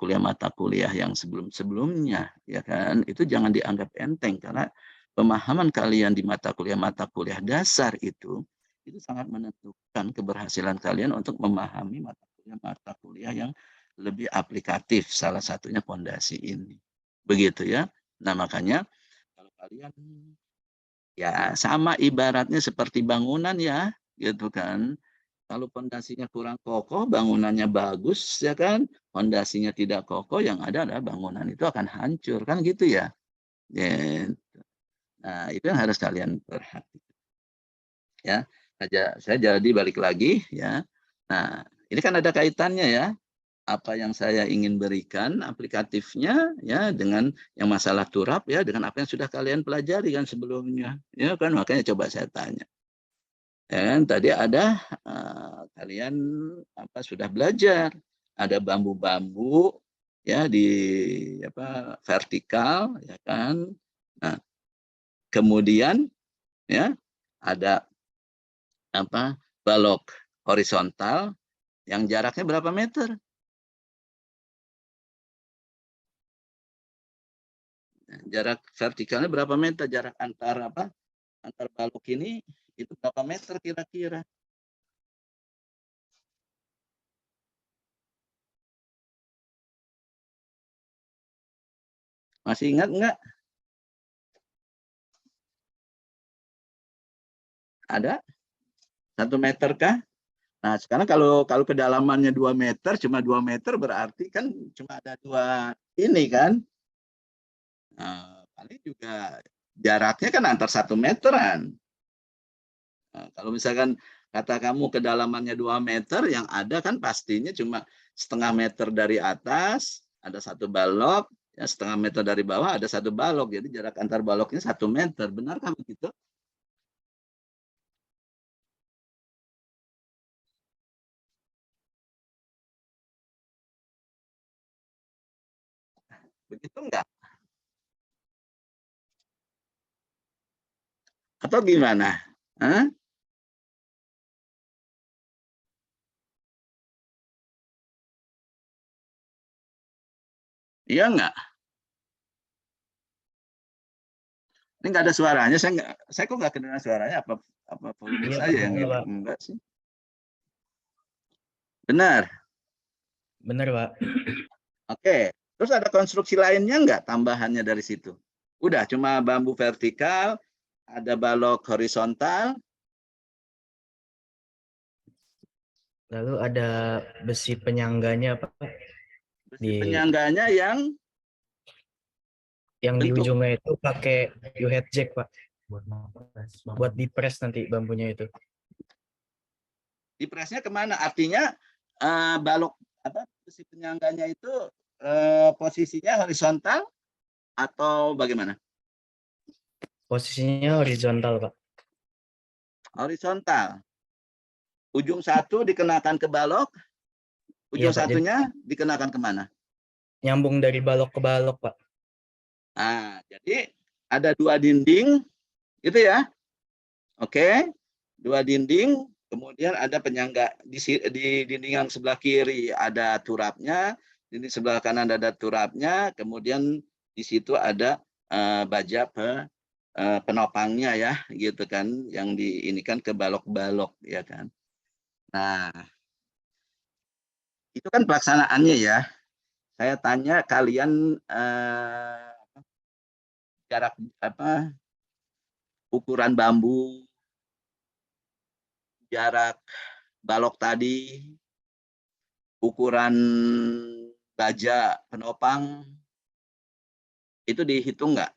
kuliah yang sebelum-sebelumnya, ya kan, itu jangan dianggap enteng karena pemahaman kalian di mata kuliah dasar itu sangat menentukan keberhasilan kalian untuk memahami mata kuliah yang lebih aplikatif, salah satunya fondasi ini. Begitu ya. Nah, makanya kalau kalian ya sama ibaratnya seperti bangunan ya, gitu kan. Kalau fondasinya kurang kokoh, bangunannya bagus ya kan, fondasinya tidak kokoh, yang ada adalah bangunan itu akan hancur kan gitu ya. Gitu. Nah, itu yang harus kalian perhatikan. Ya. Saya jadi balik lagi ya. Nah, ini kan ada kaitannya ya. Apa yang saya ingin berikan aplikatifnya ya dengan yang masalah turap ya dengan apa yang sudah kalian pelajari kan sebelumnya ya kan, makanya coba saya tanya ya kan, tadi ada kalian sudah belajar ada bambu-bambu ya di vertikal ya kan. Nah, kemudian ya ada balok horizontal yang jaraknya berapa meter? Jarak vertikalnya berapa meter? Jarak antar antar balok ini itu berapa meter kira-kira? Masih ingat nggak? Ada? 1 meter kah? Nah, sekarang kalau kedalamannya 2 meter, cuma 2 meter berarti kan cuma ada 2 ini kan? Nah, paling juga jaraknya kan antar 1 meteran. Nah, kalau misalkan kata kamu kedalamannya 2 meter, yang ada kan pastinya cuma setengah meter dari atas, ada 1 balok, ya, setengah meter dari bawah ada 1 balok. Jadi jarak antar baloknya 1 meter. Benarkah begitu? Begitu enggak? Atau gimana? Hah? Iya enggak? Ini enggak ada suaranya. Saya kok enggak kedengar suaranya. Apa volume Iya, saya yang benar, ini? Pak. Enggak sih. Benar. Benar, Pak. Oke. Terus ada konstruksi lainnya enggak tambahannya dari situ? Udah cuma bambu vertikal, ada balok horizontal. Lalu ada besi penyangganya, Pak. Besi penyangganya yang di bentuk ujungnya itu pakai U-head jack, Pak. Buat dipres nanti bambunya itu. dipresnya kemana? Artinya balok besi penyangganya itu posisinya horizontal atau bagaimana? Posisinya horizontal, Pak. Horizontal. Ujung satu dikenakan ke balok, ujung Iya, Pak. Jadi satunya dikenakan kemana? nyambung dari balok ke balok, Pak. Nah, jadi ada 2 dinding, gitu ya. Oke, 2 dinding, kemudian ada penyangga di dinding yang sebelah kiri ada turapnya, dinding sebelah kanan ada turapnya, kemudian di situ ada baja penopangnya ya, gitu kan, yang diinikan ke balok-balok ya kan. Nah, itu kan pelaksanaannya ya. Saya tanya kalian jarak ukuran bambu, jarak balok tadi, ukuran baja penopang itu dihitung nggak?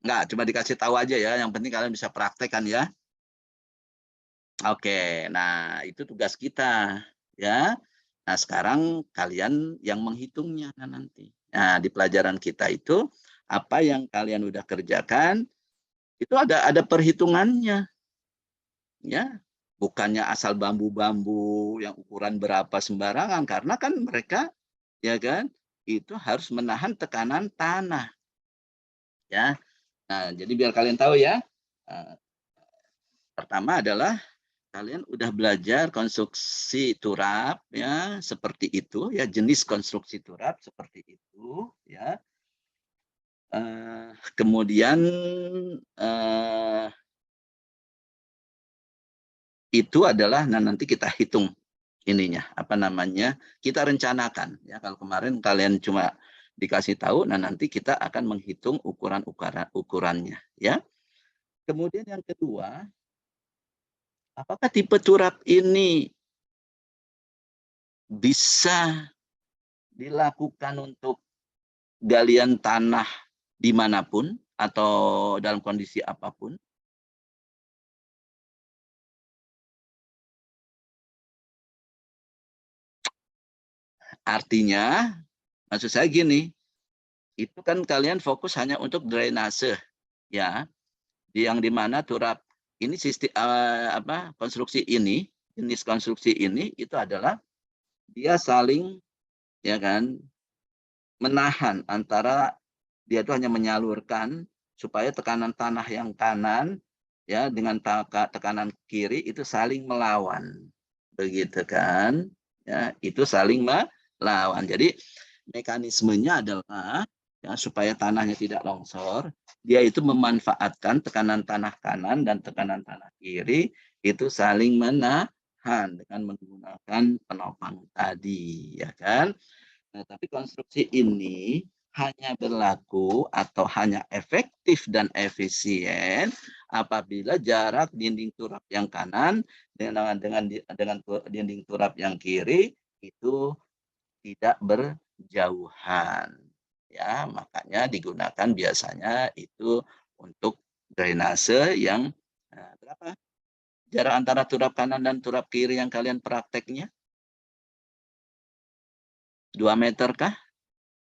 Nggak, cuma dikasih tahu aja ya. Yang penting kalian bisa praktekkan ya. Oke, nah itu tugas kita ya. Nah sekarang kalian yang menghitungnya nanti. Nah di pelajaran kita itu apa yang kalian udah kerjakan itu ada perhitungannya ya. Bukannya asal bambu-bambu yang ukuran berapa sembarangan, karena kan mereka ya kan itu harus menahan tekanan tanah ya. Nah jadi biar kalian tahu ya, pertama adalah kalian udah belajar konstruksi turap ya, seperti itu ya, jenis konstruksi turap seperti itu ya. Kemudian itu adalah nanti kita hitung ininya apa namanya, kita rencanakan ya. Kalau kemarin kalian cuma dikasih tahu, nah nanti kita akan menghitung ukurannya ya. Kemudian yang kedua, apakah tipe turap ini bisa dilakukan untuk galian tanah dimanapun atau dalam kondisi apapun? Artinya, maksud saya gini, itu kan kalian fokus hanya untuk drainase, ya, yang dimana turap ini sistem konstruksi ini, jenis konstruksi ini itu adalah dia saling, ya kan, menahan antara dia itu hanya menyalurkan supaya tekanan tanah yang kanan ya dengan tekanan kiri itu saling melawan, begitu kan ya, itu saling melawan. Jadi mekanismenya adalah ya, supaya tanahnya tidak longsor, dia itu memanfaatkan tekanan tanah kanan dan tekanan tanah kiri itu saling menahan dengan menggunakan penopang tadi ya kan. Nah, tapi konstruksi ini hanya berlaku atau hanya efektif dan efisien apabila jarak dinding turap yang kanan dengan dinding turap yang kiri itu tidak berjauhan. Ya, makanya digunakan biasanya itu untuk drainase yang berapa? Jarak antara turap kanan dan turap kiri yang kalian prakteknya? 2 meter kah?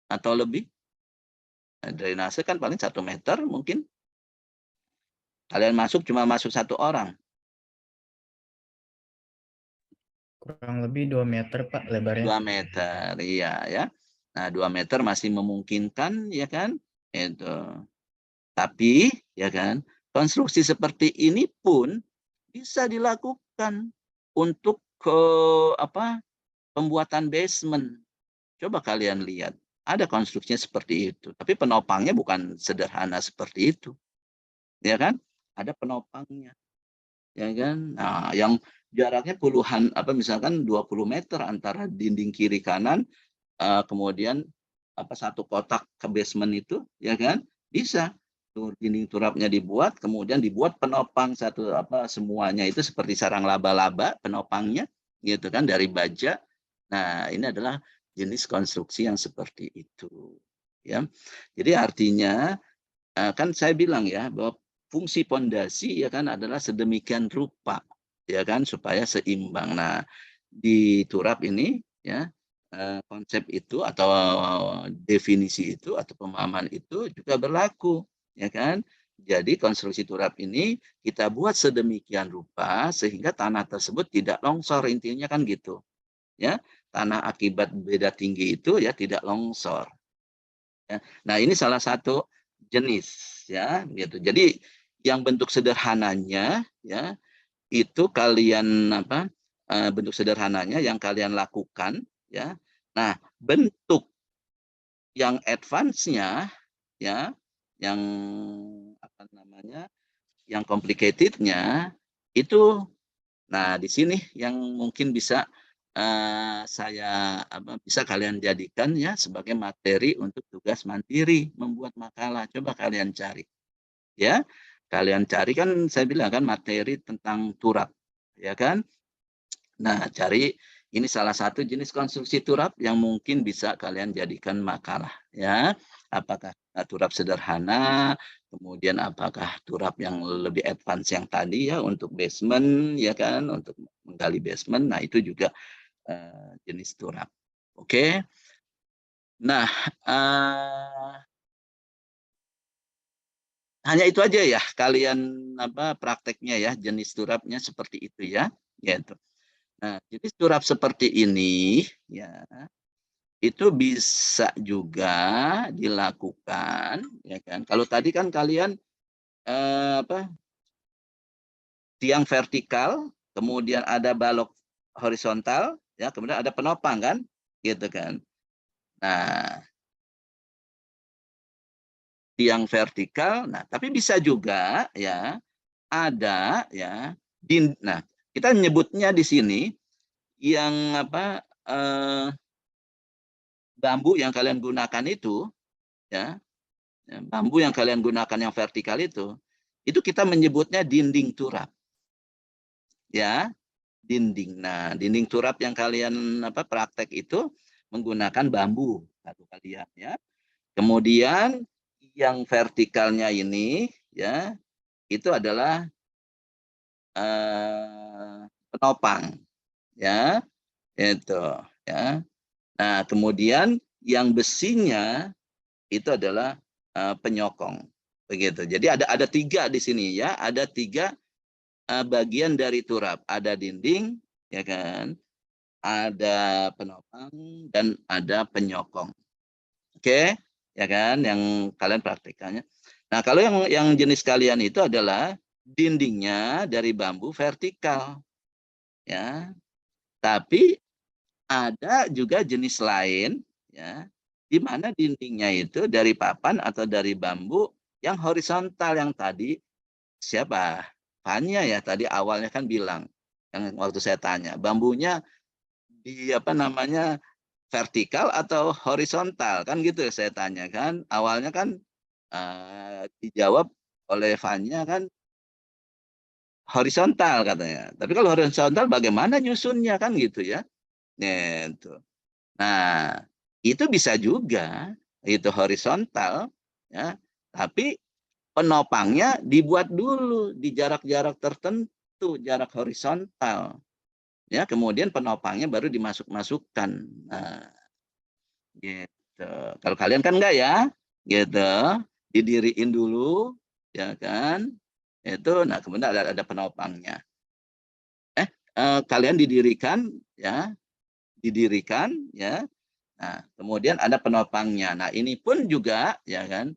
Atau lebih? Nah, drainase kan paling 1 meter mungkin. Kalian masuk cuma masuk 1 orang. Kurang lebih 2 meter Pak 2 lebarnya. meter, iya ya. Nah 2 meter masih memungkinkan ya kan. Itu. Tapi ya kan, konstruksi seperti ini pun bisa dilakukan untuk pembuatan basement. Coba kalian lihat, ada konstruksinya seperti itu, tapi penopangnya bukan sederhana seperti itu. Ya kan? Ada penopangnya. Ya kan? Nah, yang jaraknya puluhan misalkan 20 meter antara dinding kiri kanan kemudian satu kotak ke basement itu ya kan? Bisa. Tuh dinding turapnya dibuat, kemudian dibuat penopang semuanya itu seperti sarang laba-laba penopangnya gitu kan dari baja. Nah, ini adalah jenis konstruksi yang seperti itu ya. Jadi artinya kan saya bilang ya bahwa fungsi pondasi ya kan adalah sedemikian rupa ya kan supaya seimbang. Nah, di turap ini ya konsep itu atau definisi itu atau pemahaman itu juga berlaku ya kan. Jadi konstruksi turap ini kita buat sedemikian rupa sehingga tanah tersebut tidak longsor, intinya kan gitu. Ya, tanah akibat beda tinggi itu ya tidak longsor. Ya. Nah, ini salah satu jenis ya gitu. Jadi yang bentuk sederhananya ya itu kalian bentuk sederhananya yang kalian lakukan ya. Nah, bentuk yang advance-nya ya, yang yang complicated-nya itu, nah di sini yang mungkin bisa bisa kalian jadikan ya sebagai materi untuk tugas mandiri membuat makalah. Coba kalian cari ya. kalian cari kan saya bilang kan materi tentang turap, ya kan? Nah, cari ini salah satu jenis konstruksi turap yang mungkin bisa kalian jadikan makalah, ya. Apakah turap sederhana, kemudian apakah turap yang lebih advance yang tadi ya untuk basement, ya kan, untuk menggali basement. Nah, itu juga jenis turap. Oke. Nah, hanya itu aja ya kalian prakteknya ya, jenis turapnya seperti itu ya, gitu. Nah, jenis turap seperti ini ya itu bisa juga dilakukan ya kan. Kalau tadi kan kalian tiang vertikal, kemudian ada balok horizontal ya, kemudian ada penopang kan, gitu kan. Nah, tiang vertikal, nah tapi bisa juga ya ada ya nah kita menyebutnya di sini yang bambu yang kalian gunakan itu ya, bambu yang kalian gunakan yang vertikal itu kita menyebutnya dinding turap ya, dinding. Nah, dinding turap yang kalian praktek itu menggunakan bambu satu kalian ya. Kemudian yang vertikalnya ini ya itu adalah penopang ya, itu ya. Nah, kemudian yang besinya itu adalah penyokong begitu. Jadi ada 3 di sini ya, ada 3 bagian dari turap, ada dinding ya kan, ada penopang dan ada penyokong. Oke, ya kan yang kalian praktikannya. Nah, kalau yang jenis kalian itu adalah dindingnya dari bambu vertikal ya. Tapi ada juga jenis lain ya, di mana dindingnya itu dari papan atau dari bambu yang horizontal yang tadi siapa? Fanya ya tadi awalnya kan bilang yang waktu saya tanya, bambunya di vertikal atau horizontal kan gitu saya tanya kan. Awalnya kan dijawab oleh Fanya kan horizontal katanya. Tapi kalau horizontal bagaimana nyusunnya kan gitu ya. Gitu. Nah, itu bisa juga itu horizontal ya, tapi penopangnya dibuat dulu di jarak-jarak tertentu, jarak horizontal. Ya, kemudian penopangnya baru dimasukkan. Nah, gitu. Kalau kalian kan enggak ya, gitu. Didiriin dulu, ya kan? Itu, nah kemudian ada penopangnya. Kalian didirikan, ya, Nah, kemudian ada penopangnya. Nah, ini pun juga, ya kan?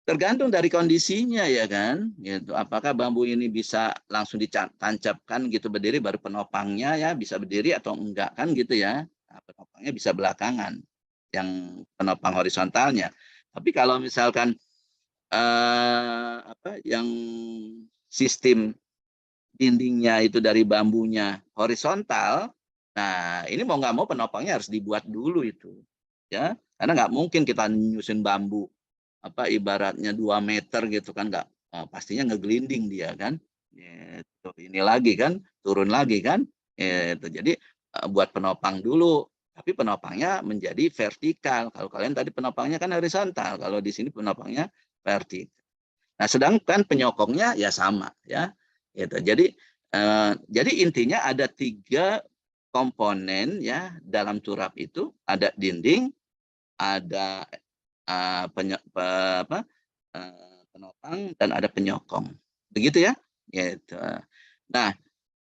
Tergantung dari kondisinya ya kan, gitu. Apakah bambu ini bisa langsung ditancapkan gitu berdiri baru penopangnya ya bisa berdiri atau enggak kan gitu ya. Nah, penopangnya bisa belakangan yang penopang horizontalnya. Tapi kalau misalkan yang sistem dindingnya itu dari bambunya horizontal, nah ini mau nggak mau penopangnya harus dibuat dulu itu ya, karena nggak mungkin kita nyusun bambu ibaratnya 2 meter gitu kan nggak pastinya ngegelinding dia kan gitu. Ini lagi kan turun lagi kan itu jadi buat penopang dulu tapi penopangnya menjadi vertikal. Kalau kalian tadi penopangnya kan horizontal, kalau di sini penopangnya vertikal. Nah sedangkan penyokongnya ya sama ya gitu. Jadi intinya ada 3 komponen ya dalam turap itu, ada dinding, ada penopang dan ada penyokong. Begitu ya? Gitu. Nah,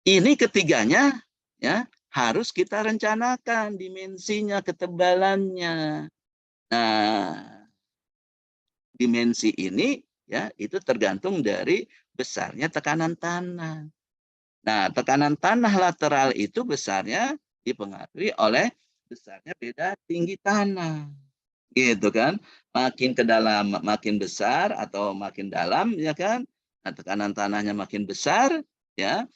ini ketiganya ya harus kita rencanakan dimensinya, ketebalannya. Nah, dimensi ini ya itu tergantung dari besarnya tekanan tanah. Nah, tekanan tanah lateral itu besarnya dipengaruhi oleh besarnya beda tinggi tanah. Gitu kan, makin ke dalam makin besar atau makin dalam ya kan, nah, tekanan tanahnya makin besar ya,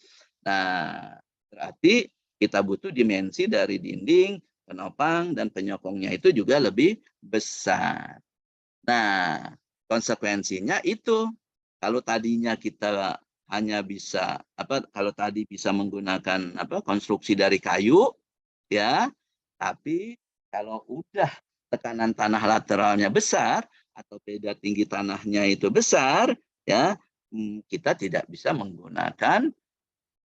nah berarti kita butuh dimensi dari dinding, penopang dan penyokongnya itu juga lebih besar. Nah konsekuensinya itu kalau tadinya kita hanya bisa kalau tadi bisa menggunakan konstruksi dari kayu, ya, tapi kalau udah tekanan tanah lateralnya besar atau beda tinggi tanahnya itu besar, ya, kita tidak bisa menggunakan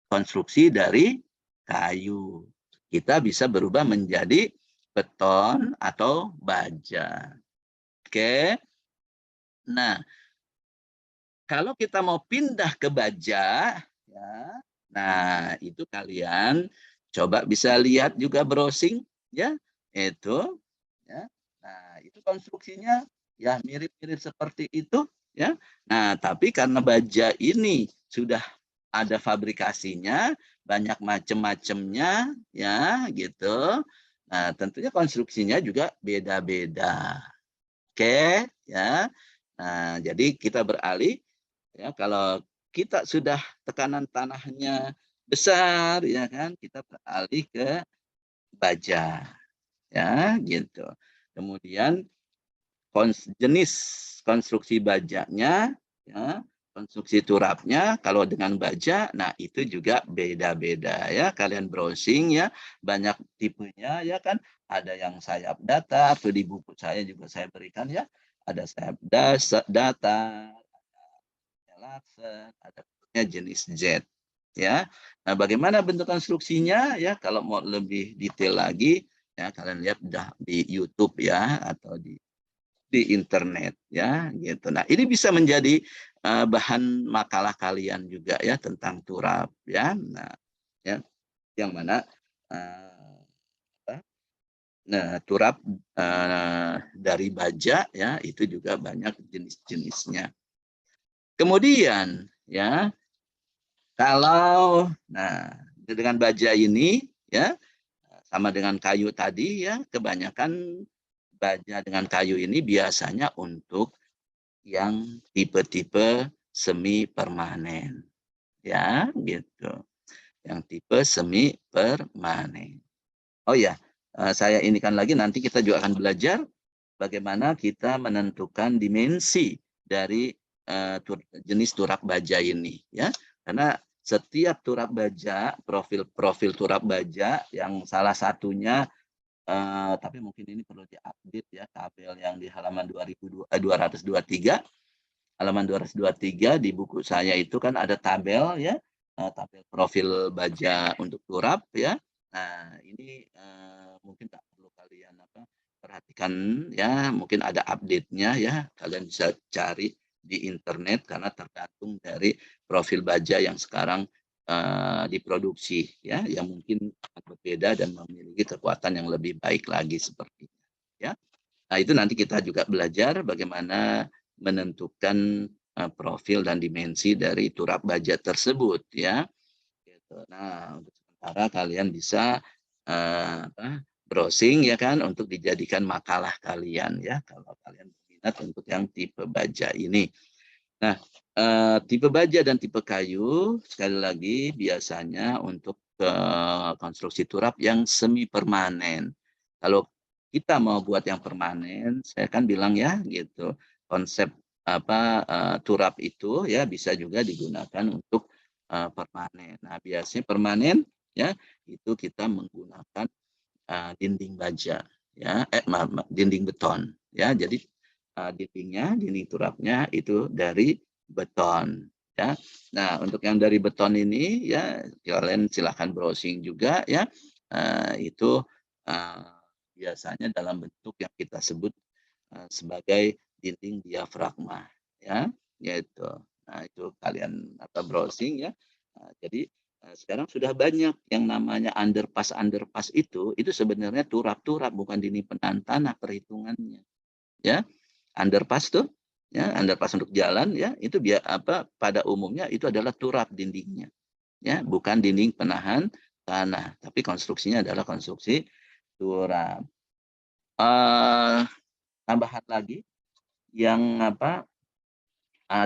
konstruksi dari kayu. Kita bisa berubah menjadi beton atau baja. Oke. Nah, kalau kita mau pindah ke baja, ya, nah itu kalian coba bisa lihat juga browsing, ya, itu, ya. Nah itu konstruksinya ya mirip-mirip seperti itu, ya. Nah tapi karena baja ini sudah ada fabrikasinya, banyak macam-macamnya, ya, gitu. Nah tentunya konstruksinya juga beda-beda. Oke, ya. Nah jadi kita beralih. Ya, kalau kita sudah tekanan tanahnya besar, ya kan, kita beralih ke baja, ya, gitu. Kemudian jenis konstruksi bajanya, ya, konstruksi turapnya, kalau dengan baja, nah itu juga beda-beda, ya. Kalian browsing, ya, banyak tipenya, ya kan. Ada yang sayap datar, tuh di buku saya juga saya berikan, ya. Ada sayap datar, laksa, ada bentuknya jenis Z, ya. Nah, bagaimana bentuk konstruksinya, ya, kalau mau lebih detail lagi, ya, kalian lihat di YouTube, ya, atau di internet, ya, gitu. Nah, ini bisa menjadi bahan makalah kalian juga, ya, tentang turap, ya. Nah, ya, yang mana turap dari baja, ya, itu juga banyak jenis-jenisnya. Kemudian, ya, kalau dengan baja ini, ya, sama dengan kayu tadi, ya, kebanyakan baja dengan kayu ini biasanya untuk yang tipe-tipe semi permanen, ya, gitu. Yang tipe semi permanen. Oh ya, saya inikan lagi, nanti kita juga akan belajar bagaimana kita menentukan dimensi dari jenis turap baja ini, ya, karena setiap turap baja, profil turap baja yang salah satunya, tapi mungkin ini perlu diupdate, ya, tabel yang di halaman 223, halaman 223 di buku saya itu kan ada tabel, ya, tabel profil baja untuk turap, ya. Nah ini mungkin tak perlu kalian perhatikan, ya, mungkin ada update-nya, ya, kalian bisa cari di internet karena tergantung dari profil baja yang sekarang diproduksi, ya, yang mungkin berbeda dan memiliki kekuatan yang lebih baik lagi seperti, ya. Nah itu nanti kita juga belajar bagaimana menentukan profil dan dimensi dari turap baja tersebut, ya. Nah untuk sementara kalian bisa browsing, ya kan, untuk dijadikan makalah kalian, ya, kalau kalian berminat untuk yang tipe baja ini. Nah, tipe baja dan tipe kayu sekali lagi biasanya untuk konstruksi turap yang semi permanen. Kalau kita mau buat yang permanen, saya kan bilang, ya, gitu, konsep turap itu, ya, bisa juga digunakan untuk permanen. Nah, biasanya permanen, ya, itu kita menggunakan dinding baja, ya, dinding beton, ya. Jadi dinding turapnya itu dari beton, ya. Nah untuk yang dari beton ini, ya, kalian silahkan browsing juga, ya, itu biasanya dalam bentuk yang kita sebut sebagai dinding diafragma, ya, yaitu. Nah itu kalian browsing, ya. Jadi sekarang sudah banyak yang namanya underpass itu sebenarnya turap-turap, bukan dinding penahan tanah perhitungannya, ya. Underpass tuh, ya, underpass untuk jalan, ya, itu pada umumnya itu adalah turap dindingnya, ya, bukan dinding penahan tanah, tapi konstruksinya adalah konstruksi turap. Tambahan lagi yang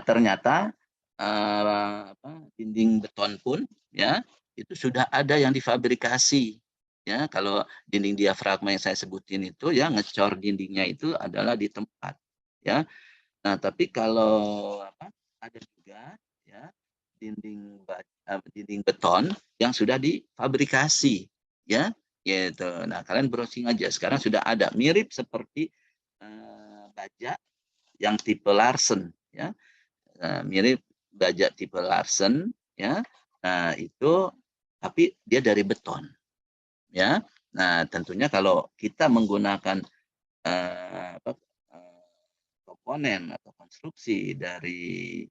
ternyata dinding beton pun, ya, itu sudah ada yang difabrikasi, ya. Kalau dinding diafragma yang saya sebutin itu, ya, ngecor dindingnya itu adalah di tempat, ya. Nah tapi kalau ada juga ya dinding beton yang sudah difabrikasi ya gitu. Nah, kalian browsing aja, sekarang sudah ada mirip seperti baja yang tipe Larsen ya. Mirip baja tipe Larsen ya. Nah, itu tapi dia dari beton ya. Nah, tentunya kalau kita menggunakan komponen atau konstruksi dari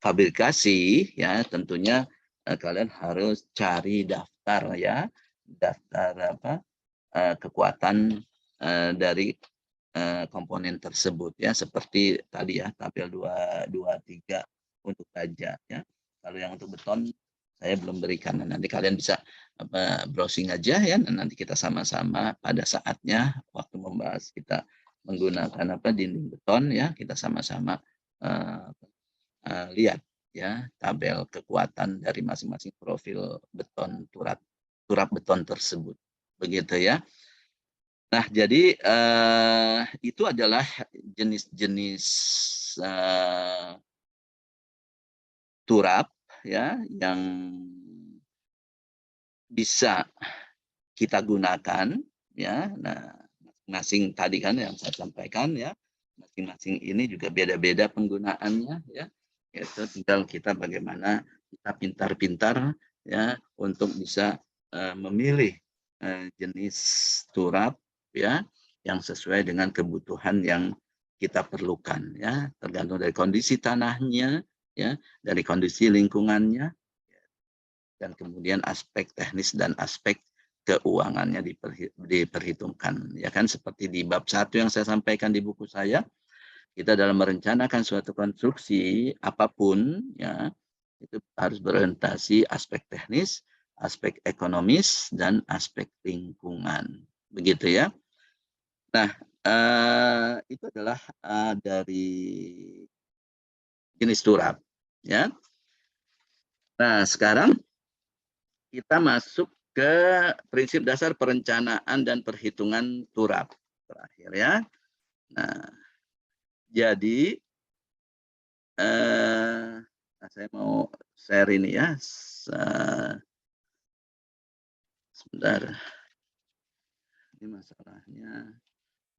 fabrikasi ya, tentunya kalian harus cari daftar ya, daftar kekuatan dari komponen tersebut ya, seperti tadi ya tabel 223 untuk baja ya. Kalau yang untuk beton saya belum berikan. Nanti kalian bisa browsing aja ya, nanti kita sama-sama pada saatnya waktu membahas kita menggunakan dinding beton ya, kita sama-sama lihat ya tabel kekuatan dari masing-masing profil beton turap beton tersebut, begitu ya. Nah, jadi itu adalah jenis-jenis turap ya yang bisa kita gunakan ya. Nah, masing-masing tadi kan yang saya sampaikan ya, masing-masing ini juga beda-beda penggunaannya ya. Itu tinggal kita bagaimana kita pintar-pintar ya untuk bisa memilih jenis turap ya yang sesuai dengan kebutuhan yang kita perlukan ya, tergantung dari kondisi tanahnya ya, dari kondisi lingkungannya, dan kemudian aspek teknis dan aspek keuangannya diperhitungkan ya kan, seperti di bab 1 yang saya sampaikan di buku saya. Kita dalam merencanakan suatu konstruksi apapun ya, itu harus berorientasi aspek teknis, aspek ekonomis, dan aspek lingkungan, begitu ya. Nah, itu adalah dari jenis turap ya. Nah, sekarang kita masuk ke prinsip dasar perencanaan dan perhitungan turap terakhir ya. Nah, jadi saya mau share ini ya. Sebentar. Ini masalahnya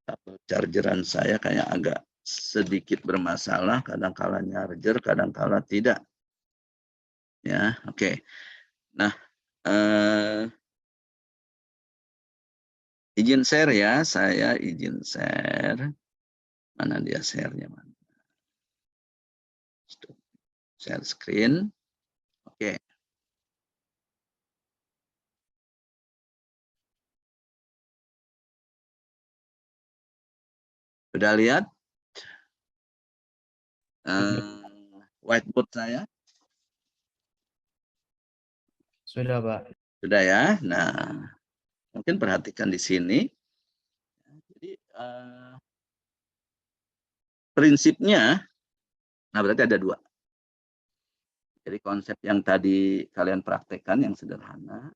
kabel chargeran saya kayak agak sedikit bermasalah, kadang-kala charger, kadang-kala tidak. Ya, oke. Nah, izin share ya, saya izin share. Mana dia share-nya mana? Share screen. Oke. Sudah lihat whiteboard saya? Sudah, Pak. Sudah ya. Nah, mungkin perhatikan di sini. Jadi prinsipnya, nah berarti ada 2. Jadi konsep yang tadi kalian praktekkan yang sederhana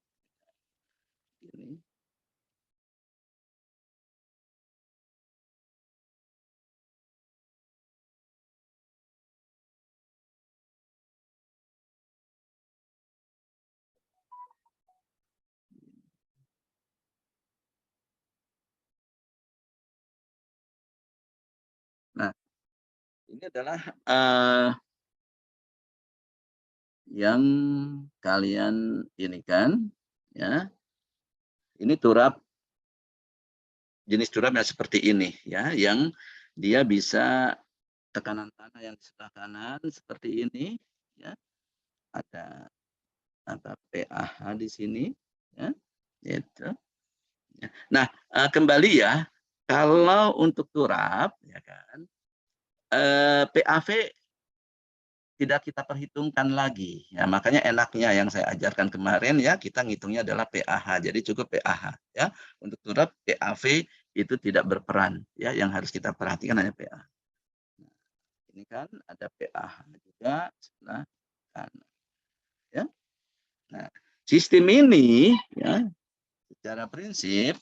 ini. Nah, ini adalah yang kalian ini kan ya. Ini turap, jenis turap yang seperti ini ya, yang dia bisa tekanan tanah yang di sebelah kanan seperti ini ya. Ada PAH di sini ya. Gitu. Nah, kembali ya, kalau untuk turap ya kan PAV tidak kita perhitungkan lagi ya, makanya enaknya yang saya ajarkan kemarin ya, kita ngitungnya adalah PAH, jadi cukup PAH ya. Untuk turap PAV itu tidak berperan ya, yang harus kita perhatikan hanya PAH. Nah, ini kan ada PAH juga sebelah kanan ya. Nah, sistem ini ya secara prinsip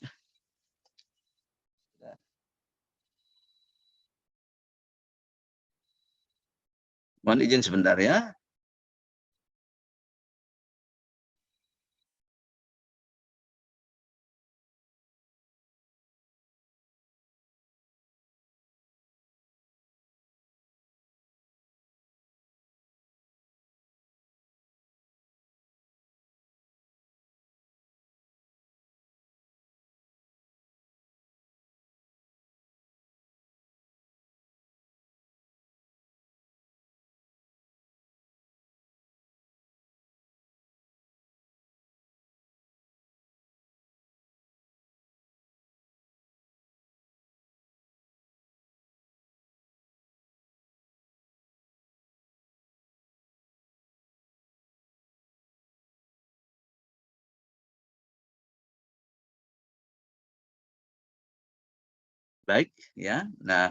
Mohon izin sebentar ya. Baik ya. Nah,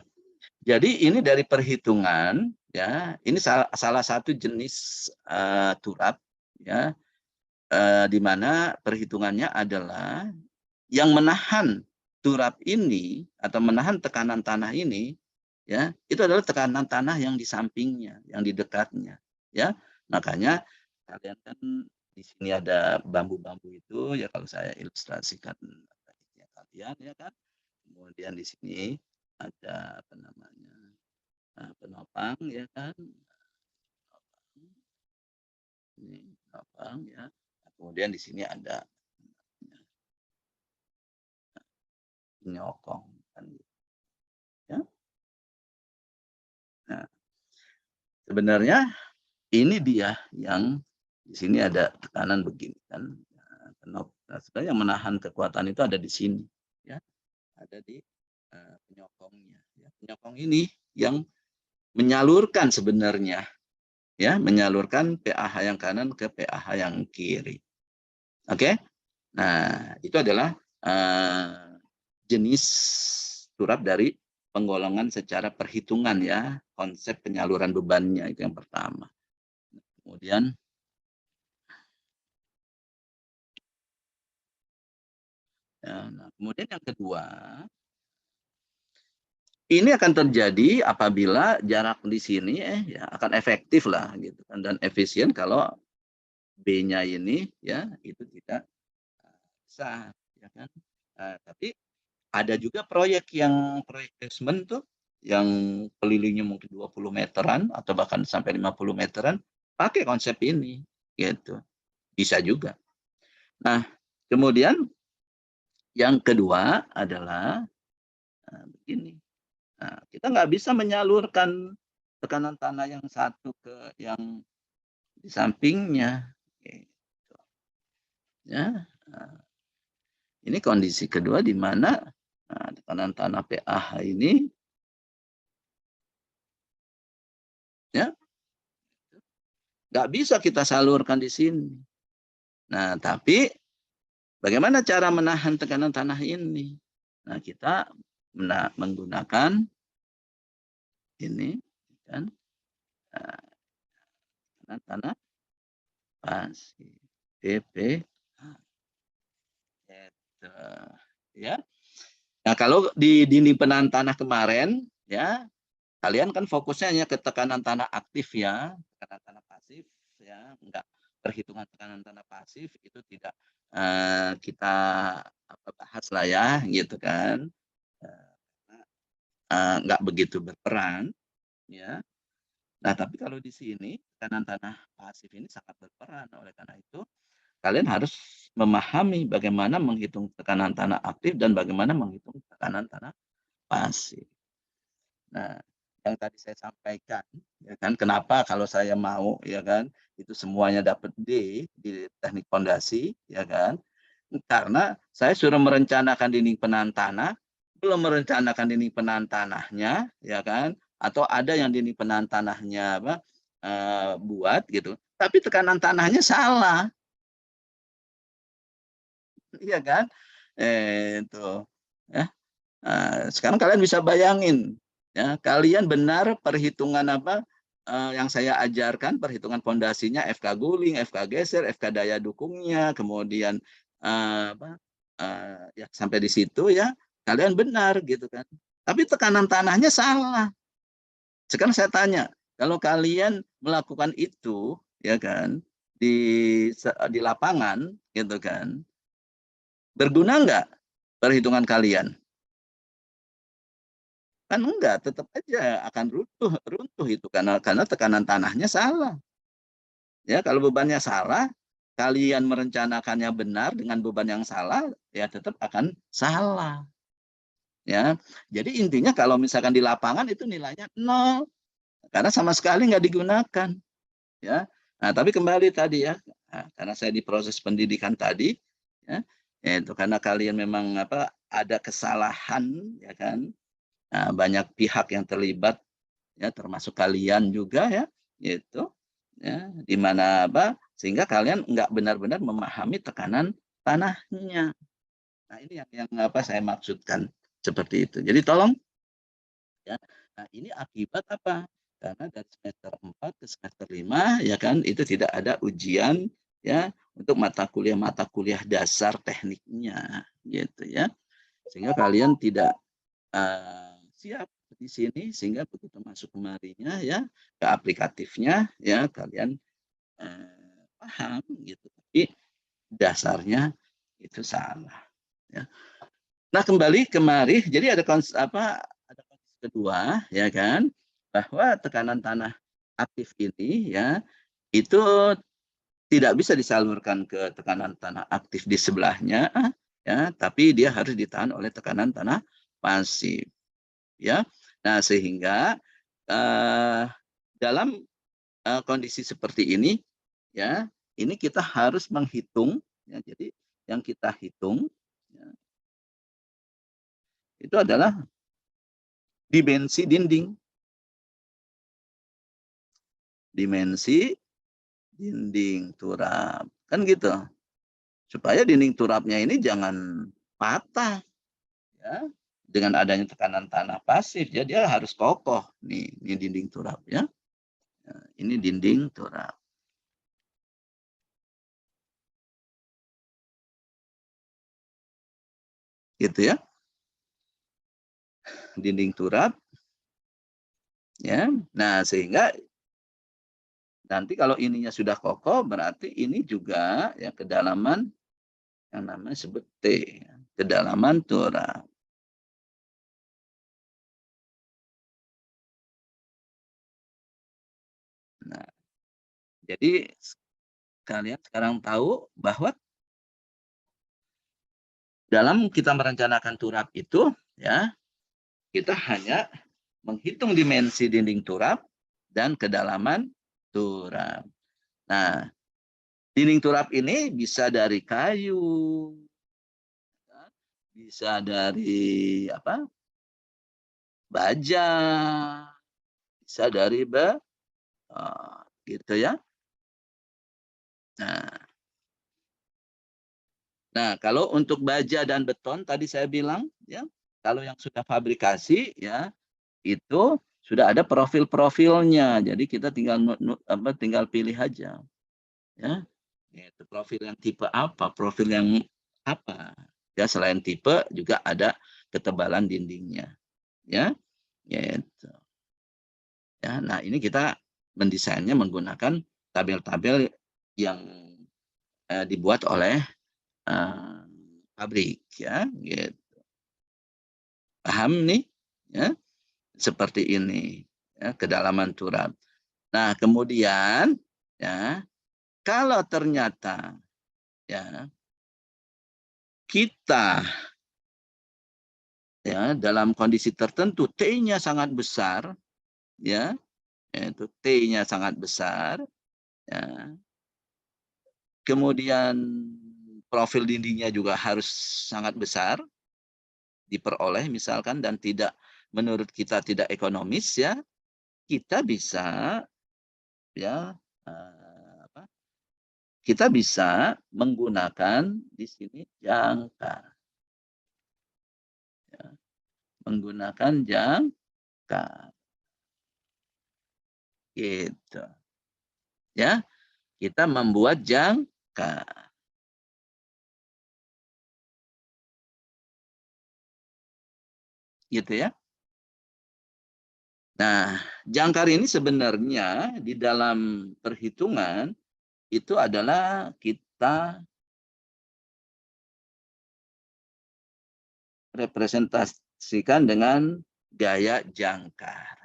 jadi ini dari perhitungan ya, ini salah satu jenis turap ya, di mana perhitungannya adalah yang menahan turap ini atau menahan tekanan tanah ini ya, itu adalah tekanan tanah yang di sampingnya, yang di dekatnya ya. Makanya kalian kan di sini ada bambu-bambu itu ya, kalau saya ilustrasikan kalian ya kan. Kemudian di sini ada apa namanya, penopang ya kan, ini penopang ya. Kemudian di sini ada penyokong kan gitu, ya. Nah, sebenarnya ini dia yang di sini ada tekanan begini kan, penopang. Nah, sebenarnya yang menahan kekuatan itu ada di sini ya, ada di penyokongnya ya. Penyokong ini yang menyalurkan sebenarnya ya, menyalurkan PAH yang kanan ke PAH yang kiri. Oke. Nah, itu adalah jenis turap dari penggolongan secara perhitungan ya, konsep penyaluran bebannya itu yang pertama. Kemudian kemudian yang kedua, ini akan terjadi apabila jarak di sini ya akan efektif lah gitu kan, dan efisien kalau B-nya ini ya itu tidak besar ya kan. Tapi ada juga proyek basement tuh yang kelilingnya mungkin 20 meteran atau bahkan sampai 50 meteran pakai konsep ini gitu. Bisa juga. Nah, kemudian yang kedua adalah begini. Nah, kita nggak bisa menyalurkan tekanan tanah yang satu ke yang di sampingnya. Gitu. Ya, ini kondisi kedua di mana tekanan tanah PAH ini ya nggak bisa kita salurkan di sini. Nah, tapi bagaimana cara menahan tekanan tanah ini? Nah, kita menggunakan ini kan, tanah pasif DP ya. Nah, kalau di dinding penahan tanah kemarin ya, kalian kan fokusnya hanya ke tekanan tanah aktif ya, tekanan tanah pasif ya, enggak, perhitungan tekanan tanah pasif itu tidak kita bahas lah ya gitu kan, enggak begitu berperan ya. Nah, tapi kalau di sini tekanan tanah pasif ini sangat berperan. Oleh karena itu kalian harus memahami bagaimana menghitung tekanan tanah aktif dan bagaimana menghitung tekanan tanah pasif. Nah, yang tadi saya sampaikan ya kan, kenapa kalau saya mau ya kan itu semuanya dapat D di teknik fondasi ya kan, karena saya sudah merencanakan dinding penahan tanah, belum merencanakan dinding penahan tanahnya ya kan, atau ada yang dinding penahan tanahnya buat gitu, tapi tekanan tanahnya salah. Iya kan? Itu ya. Sekarang kalian bisa bayangin ya, kalian benar perhitungan apa yang saya ajarkan, perhitungan fondasinya, FK guling, FK geser, FK daya dukungnya, kemudian ya sampai di situ ya kalian benar gitu kan. Tapi tekanan tanahnya salah. Sekarang saya tanya, kalau kalian melakukan itu, ya kan, di lapangan, gitu kan, berguna nggak perhitungan kalian? Kan enggak, tetap aja akan runtuh itu karena tekanan tanahnya salah. Ya, kalau bebannya salah, kalian merencanakannya benar dengan beban yang salah, ya tetap akan salah. Ya, jadi intinya kalau misalkan di lapangan itu nilainya 0 karena sama sekali nggak digunakan. Ya, nah tapi kembali tadi ya, nah, karena saya di proses pendidikan tadi, ya, itu karena kalian memang ada kesalahan, ya kan. Nah, banyak pihak yang terlibat, ya termasuk kalian juga ya, gitu. Ya, di mana sehingga kalian nggak benar-benar memahami tekanan tanahnya. Nah, ini yang saya maksudkan seperti itu. Jadi tolong ya. Nah, ini akibat apa? Karena dari semester 4 ke semester 5 ya kan itu tidak ada ujian ya untuk mata kuliah dasar tekniknya gitu ya. Sehingga kalian tidak siap di sini sehingga begitu masuk kemarinya ya ke aplikatifnya ya kalian paham gitu. Tapi dasarnya itu salah ya. Nah, kembali kemari jadi ada konsep kedua ya kan bahwa tekanan tanah aktif ini ya itu tidak bisa disalurkan ke tekanan tanah aktif di sebelahnya ya tapi dia harus ditahan oleh tekanan tanah pasif ya. Nah, sehingga dalam kondisi seperti ini ya ini kita harus menghitung ya jadi yang kita hitung ya, itu adalah dimensi dinding. Dimensi dinding turap. Kan gitu. Supaya dinding turapnya ini jangan patah. Ya. Dengan adanya tekanan tanah pasif, ya dia harus kokoh. Nih, ini dinding turap ya. Nah, ini dinding turap. Gitu ya. Dinding turap. Ya. Nah, sehingga nanti kalau ininya sudah kokoh, berarti ini juga ya kedalaman yang namanya sebut T, kedalaman turap. Nah, jadi kalian sekarang tahu bahwa dalam kita merencanakan turap itu ya kita hanya menghitung dimensi dinding turap dan kedalaman turap. Nah, dinding turap ini bisa dari kayu, bisa dari baja, bisa dari gitu ya. Nah, kalau untuk baja dan beton tadi saya bilang ya, kalau yang sudah fabrikasi ya itu sudah ada profil-profilnya. Jadi kita tinggal pilih aja. Ya. Itu profil yang tipe apa, profil yang apa. Ya, selain tipe juga ada ketebalan dindingnya. Ya. Gitu. Ya, nah ini kita mendesainnya menggunakan tabel-tabel yang dibuat oleh pabrik ya, gitu. Paham nih? Ya. Seperti ini ya, kedalaman turap. Nah, kemudian ya kalau ternyata ya kita ya dalam kondisi tertentu T-nya sangat besar ya, yaitu T-nya sangat besar ya. Kemudian profil dindingnya juga harus sangat besar diperoleh misalkan dan tidak menurut kita tidak ekonomis ya, kita bisa ya kita bisa menggunakan di sini jangka. Ya, menggunakan jangka. Gitu. Ya, kita membuat jangka. Gitu ya. Nah, jangkar ini sebenarnya di dalam perhitungan itu adalah kita representasikan dengan gaya jangkar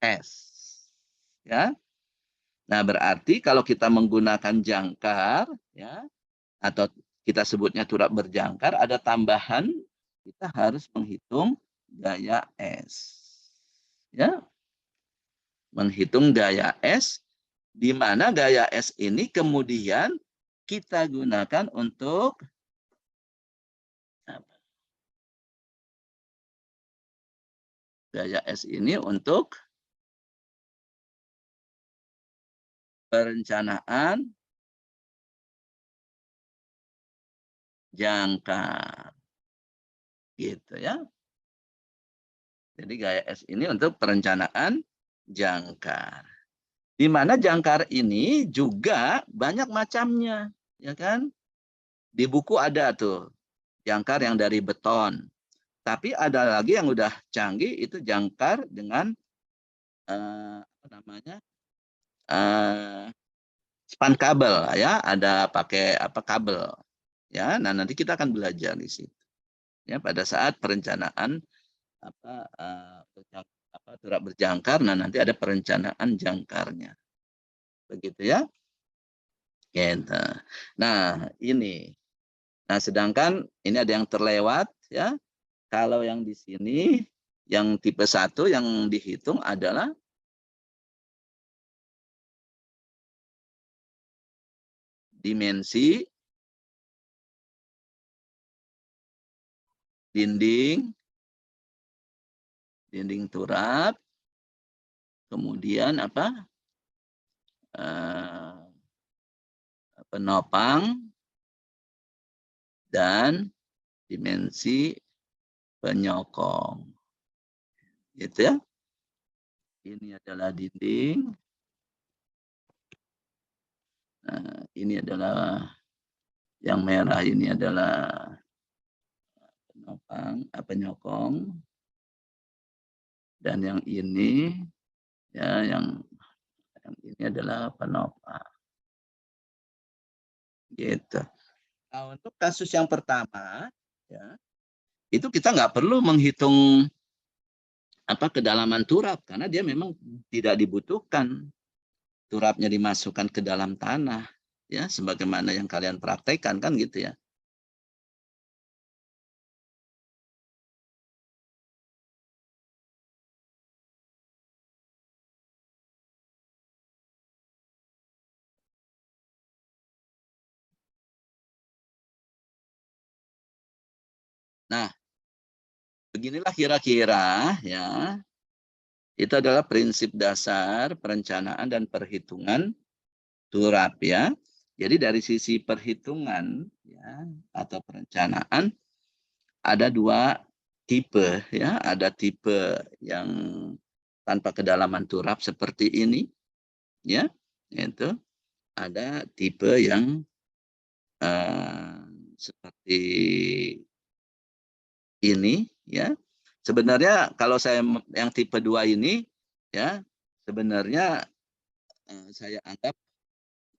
S. Ya. Nah, berarti kalau kita menggunakan jangkar, ya, atau kita sebutnya turap berjangkar, ada tambahan, kita harus menghitung gaya S. Ya, menghitung gaya S, di mana gaya S ini kemudian kita gunakan untuk apa? Gaya S ini untuk perencanaan jangkar. Gitu ya. Jadi gaya S ini untuk perencanaan jangkar. Di mana jangkar ini juga banyak macamnya, ya kan? Di buku ada tuh jangkar yang dari beton. Tapi ada lagi yang udah canggih itu jangkar dengan apa namanya? Span kabel ya, ada pakai apa kabel. Ya, nah nanti kita akan belajar di situ. Ya, pada saat perencanaan turap berjangkar, nah nanti ada perencanaan jangkarnya. Begitu ya. Gitu. Nah, ini. Nah, sedangkan ini ada yang terlewat ya. Kalau yang di sini yang tipe 1 yang dihitung adalah dimensi dinding turap, kemudian apa? Penopang dan dimensi penyokong. Gitu ya. Ini adalah dinding. Nah, ini adalah yang merah ini adalah penopang, penyokong. Dan yang ini ya yang ini adalah penopang. Gitu. Nah, untuk kasus yang pertama ya, itu kita nggak perlu menghitung kedalaman turap karena dia memang tidak dibutuhkan turapnya dimasukkan ke dalam tanah ya, sebagaimana yang kalian praktekkan kan gitu ya. Nah, beginilah kira-kira ya. Itu adalah prinsip dasar perencanaan dan perhitungan turap ya. Jadi dari sisi perhitungan ya atau perencanaan ada 2 tipe ya, ada tipe yang tanpa kedalaman turap seperti ini ya. Itu ada tipe yang seperti ini ya. Sebenarnya kalau saya yang tipe 2 ini ya, sebenarnya saya anggap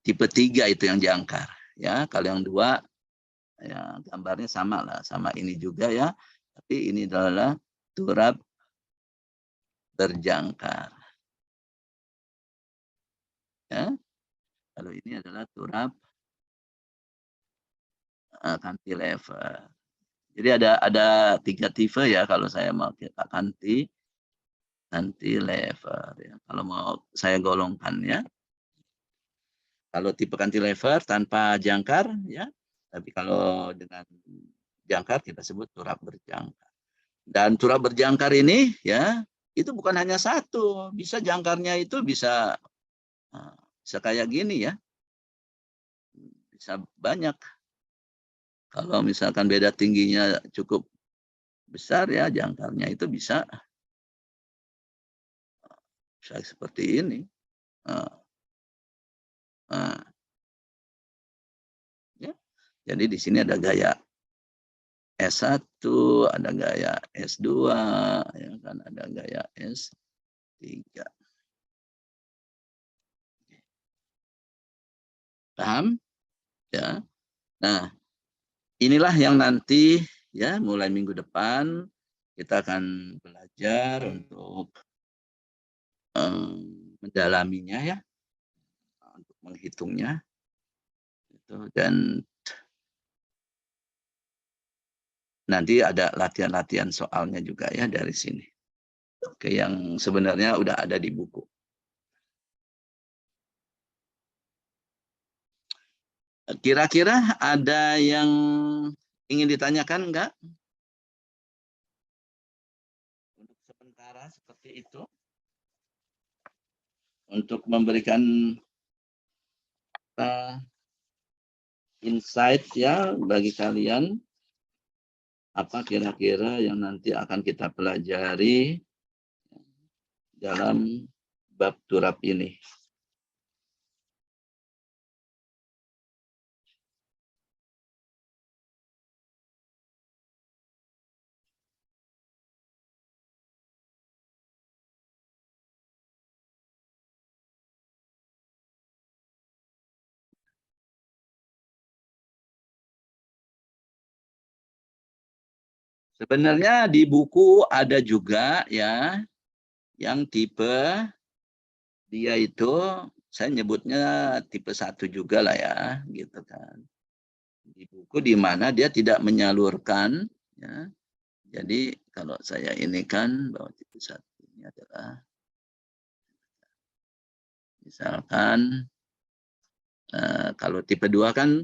tipe 3 itu yang jangkar ya. Kalau yang 2 ya gambarnya sama lah, sama ini juga ya. Tapi ini adalah turap berjangkar. Ya. Kalau ini adalah turap cantilever. Jadi ada 3 tipe ya kalau saya mau kita cantilever ya. Kalau mau saya golongkan ya. Kalau tipe cantilever tanpa jangkar ya, tapi kalau dengan jangkar kita sebut turap berjangkar. Dan turap berjangkar ini ya, itu bukan hanya satu, bisa jangkarnya itu bisa kayak gini ya. Bisa banyak. Kalau misalkan beda tingginya cukup besar ya, jangkarnya itu bisa seperti ini. Ya. Jadi di sini ada gaya S1, ada gaya S2, ya kan, ada gaya S3. Paham? Ya. Nah, inilah yang nanti ya mulai minggu depan kita akan belajar untuk mendalaminya ya, untuk menghitungnya itu, dan nanti ada latihan-latihan soalnya juga ya dari sini. Oke, yang sebenarnya udah ada di buku. Kira-kira ada yang ingin ditanyakan enggak? Untuk sementara seperti itu. Untuk memberikan insight ya bagi kalian, apa kira-kira yang nanti akan kita pelajari dalam bab turab ini. Sebenarnya di buku ada juga ya yang tipe dia itu saya nyebutnya tipe 1 juga lah ya gitu kan. Di buku di mana dia tidak menyalurkan ya. Jadi kalau saya ini kan bahwa tipe 1 ini adalah misalkan kalau tipe 2 kan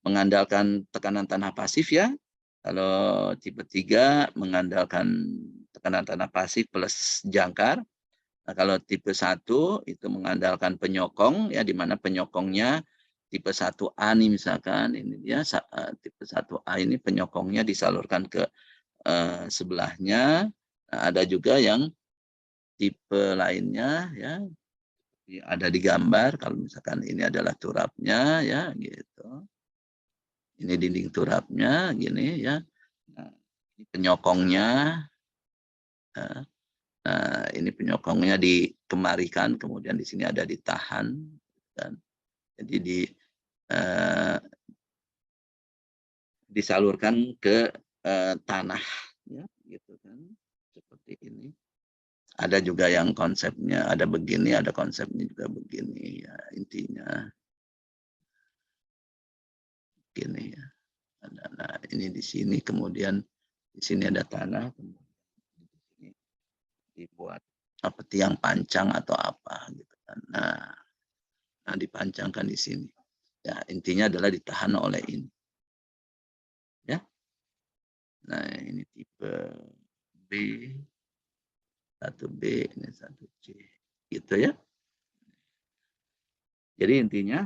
mengandalkan tekanan tanah pasif ya. Kalau tipe 3 mengandalkan tekanan tanah pasif plus jangkar. Nah, kalau tipe 1 itu mengandalkan penyokong ya, di mana penyokongnya tipe 1A nih misalkan, ini dia tipe 1A ini penyokongnya disalurkan ke sebelahnya. Nah, ada juga yang tipe lainnya ya, ada di gambar kalau misalkan ini adalah turapnya ya gitu. Ini dinding turapnya gini ya. Nah, ini penyokongnya. Nah, ini penyokongnya dikemarikan, kemudian di sini ada ditahan. Dan jadi disalurkan ke tanah, ya, gitu kan, seperti ini. Ada juga yang konsepnya ada begini, ada konsepnya juga begini, ya intinya begini ya. Nah, ini di sini, kemudian di sini ada tanah, kemudian di sini dibuat apa tiang pancang atau apa gitu kan. Nah, dipancangkan di sini. Ya, intinya adalah ditahan oleh ini. Ya. Nah, ini tipe B, 1B, ini 1C. Gitu ya. Jadi intinya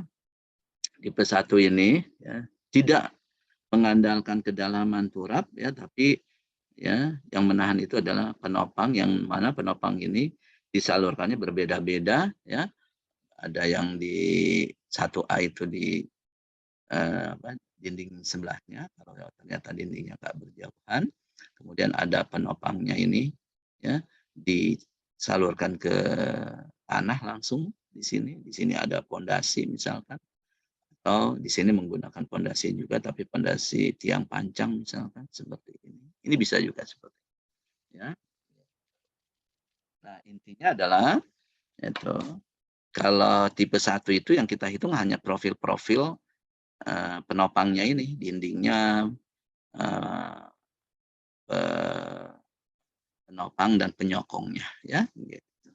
tipe 1 ini ya, tidak mengandalkan kedalaman turap ya, tapi ya yang menahan itu adalah penopang, yang mana penopang ini disalurkannya berbeda-beda ya. Ada yang di 1A itu di dinding sebelahnya, kalau ternyata dindingnya nggak berjauhan. Kemudian ada penopangnya ini ya, disalurkan ke tanah langsung di sini. Di sini ada pondasi misalkan, atau di sini menggunakan pondasi juga, tapi pondasi tiang pancang misalkan seperti ini. Ini bisa juga seperti ini, ya. Nah, intinya adalah itu kalau tipe 1 itu yang kita hitung hanya profil-profil penopangnya ini, dindingnya, penopang dan penyokongnya ya gitu.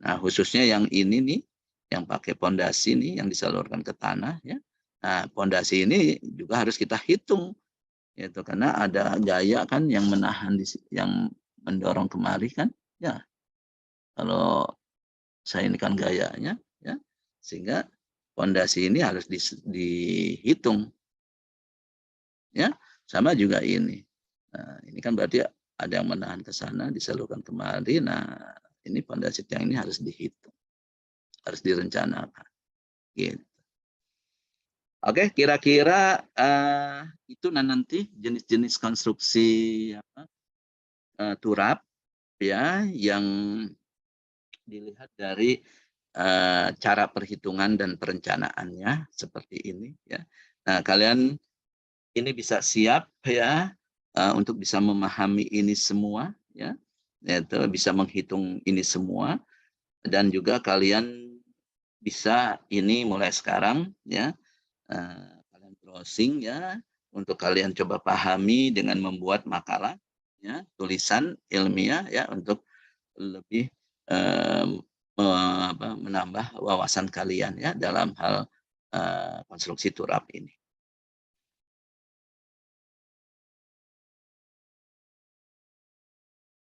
Nah, khususnya yang ini nih yang pakai pondasi nih yang disalurkan ke tanah ya. Nah, pondasi ini juga harus kita hitung itu, karena ada gaya kan yang menahan yang mendorong kemari kan ya. Kalau saya ini kan gayanya ya, sehingga pondasi ini harus dihitung ya. Sama juga ini. Nah, ini kan berarti ada yang menahan ke sana, disalurkan kemari. Nah, ini pondasi tiang ini harus dihitung, harus direncanakan. Gitu. Oke, kira-kira itu nanti jenis-jenis konstruksi turap ya yang dilihat dari cara perhitungan dan perencanaannya seperti ini ya. Nah, kalian ini bisa siap ya untuk bisa memahami ini semua ya, yaitu bisa menghitung ini semua, dan juga kalian bisa ini mulai sekarang ya kalian browsing ya untuk kalian coba pahami dengan membuat makalah ya, tulisan ilmiah ya untuk lebih menambah wawasan kalian ya dalam hal konstruksi turap ini.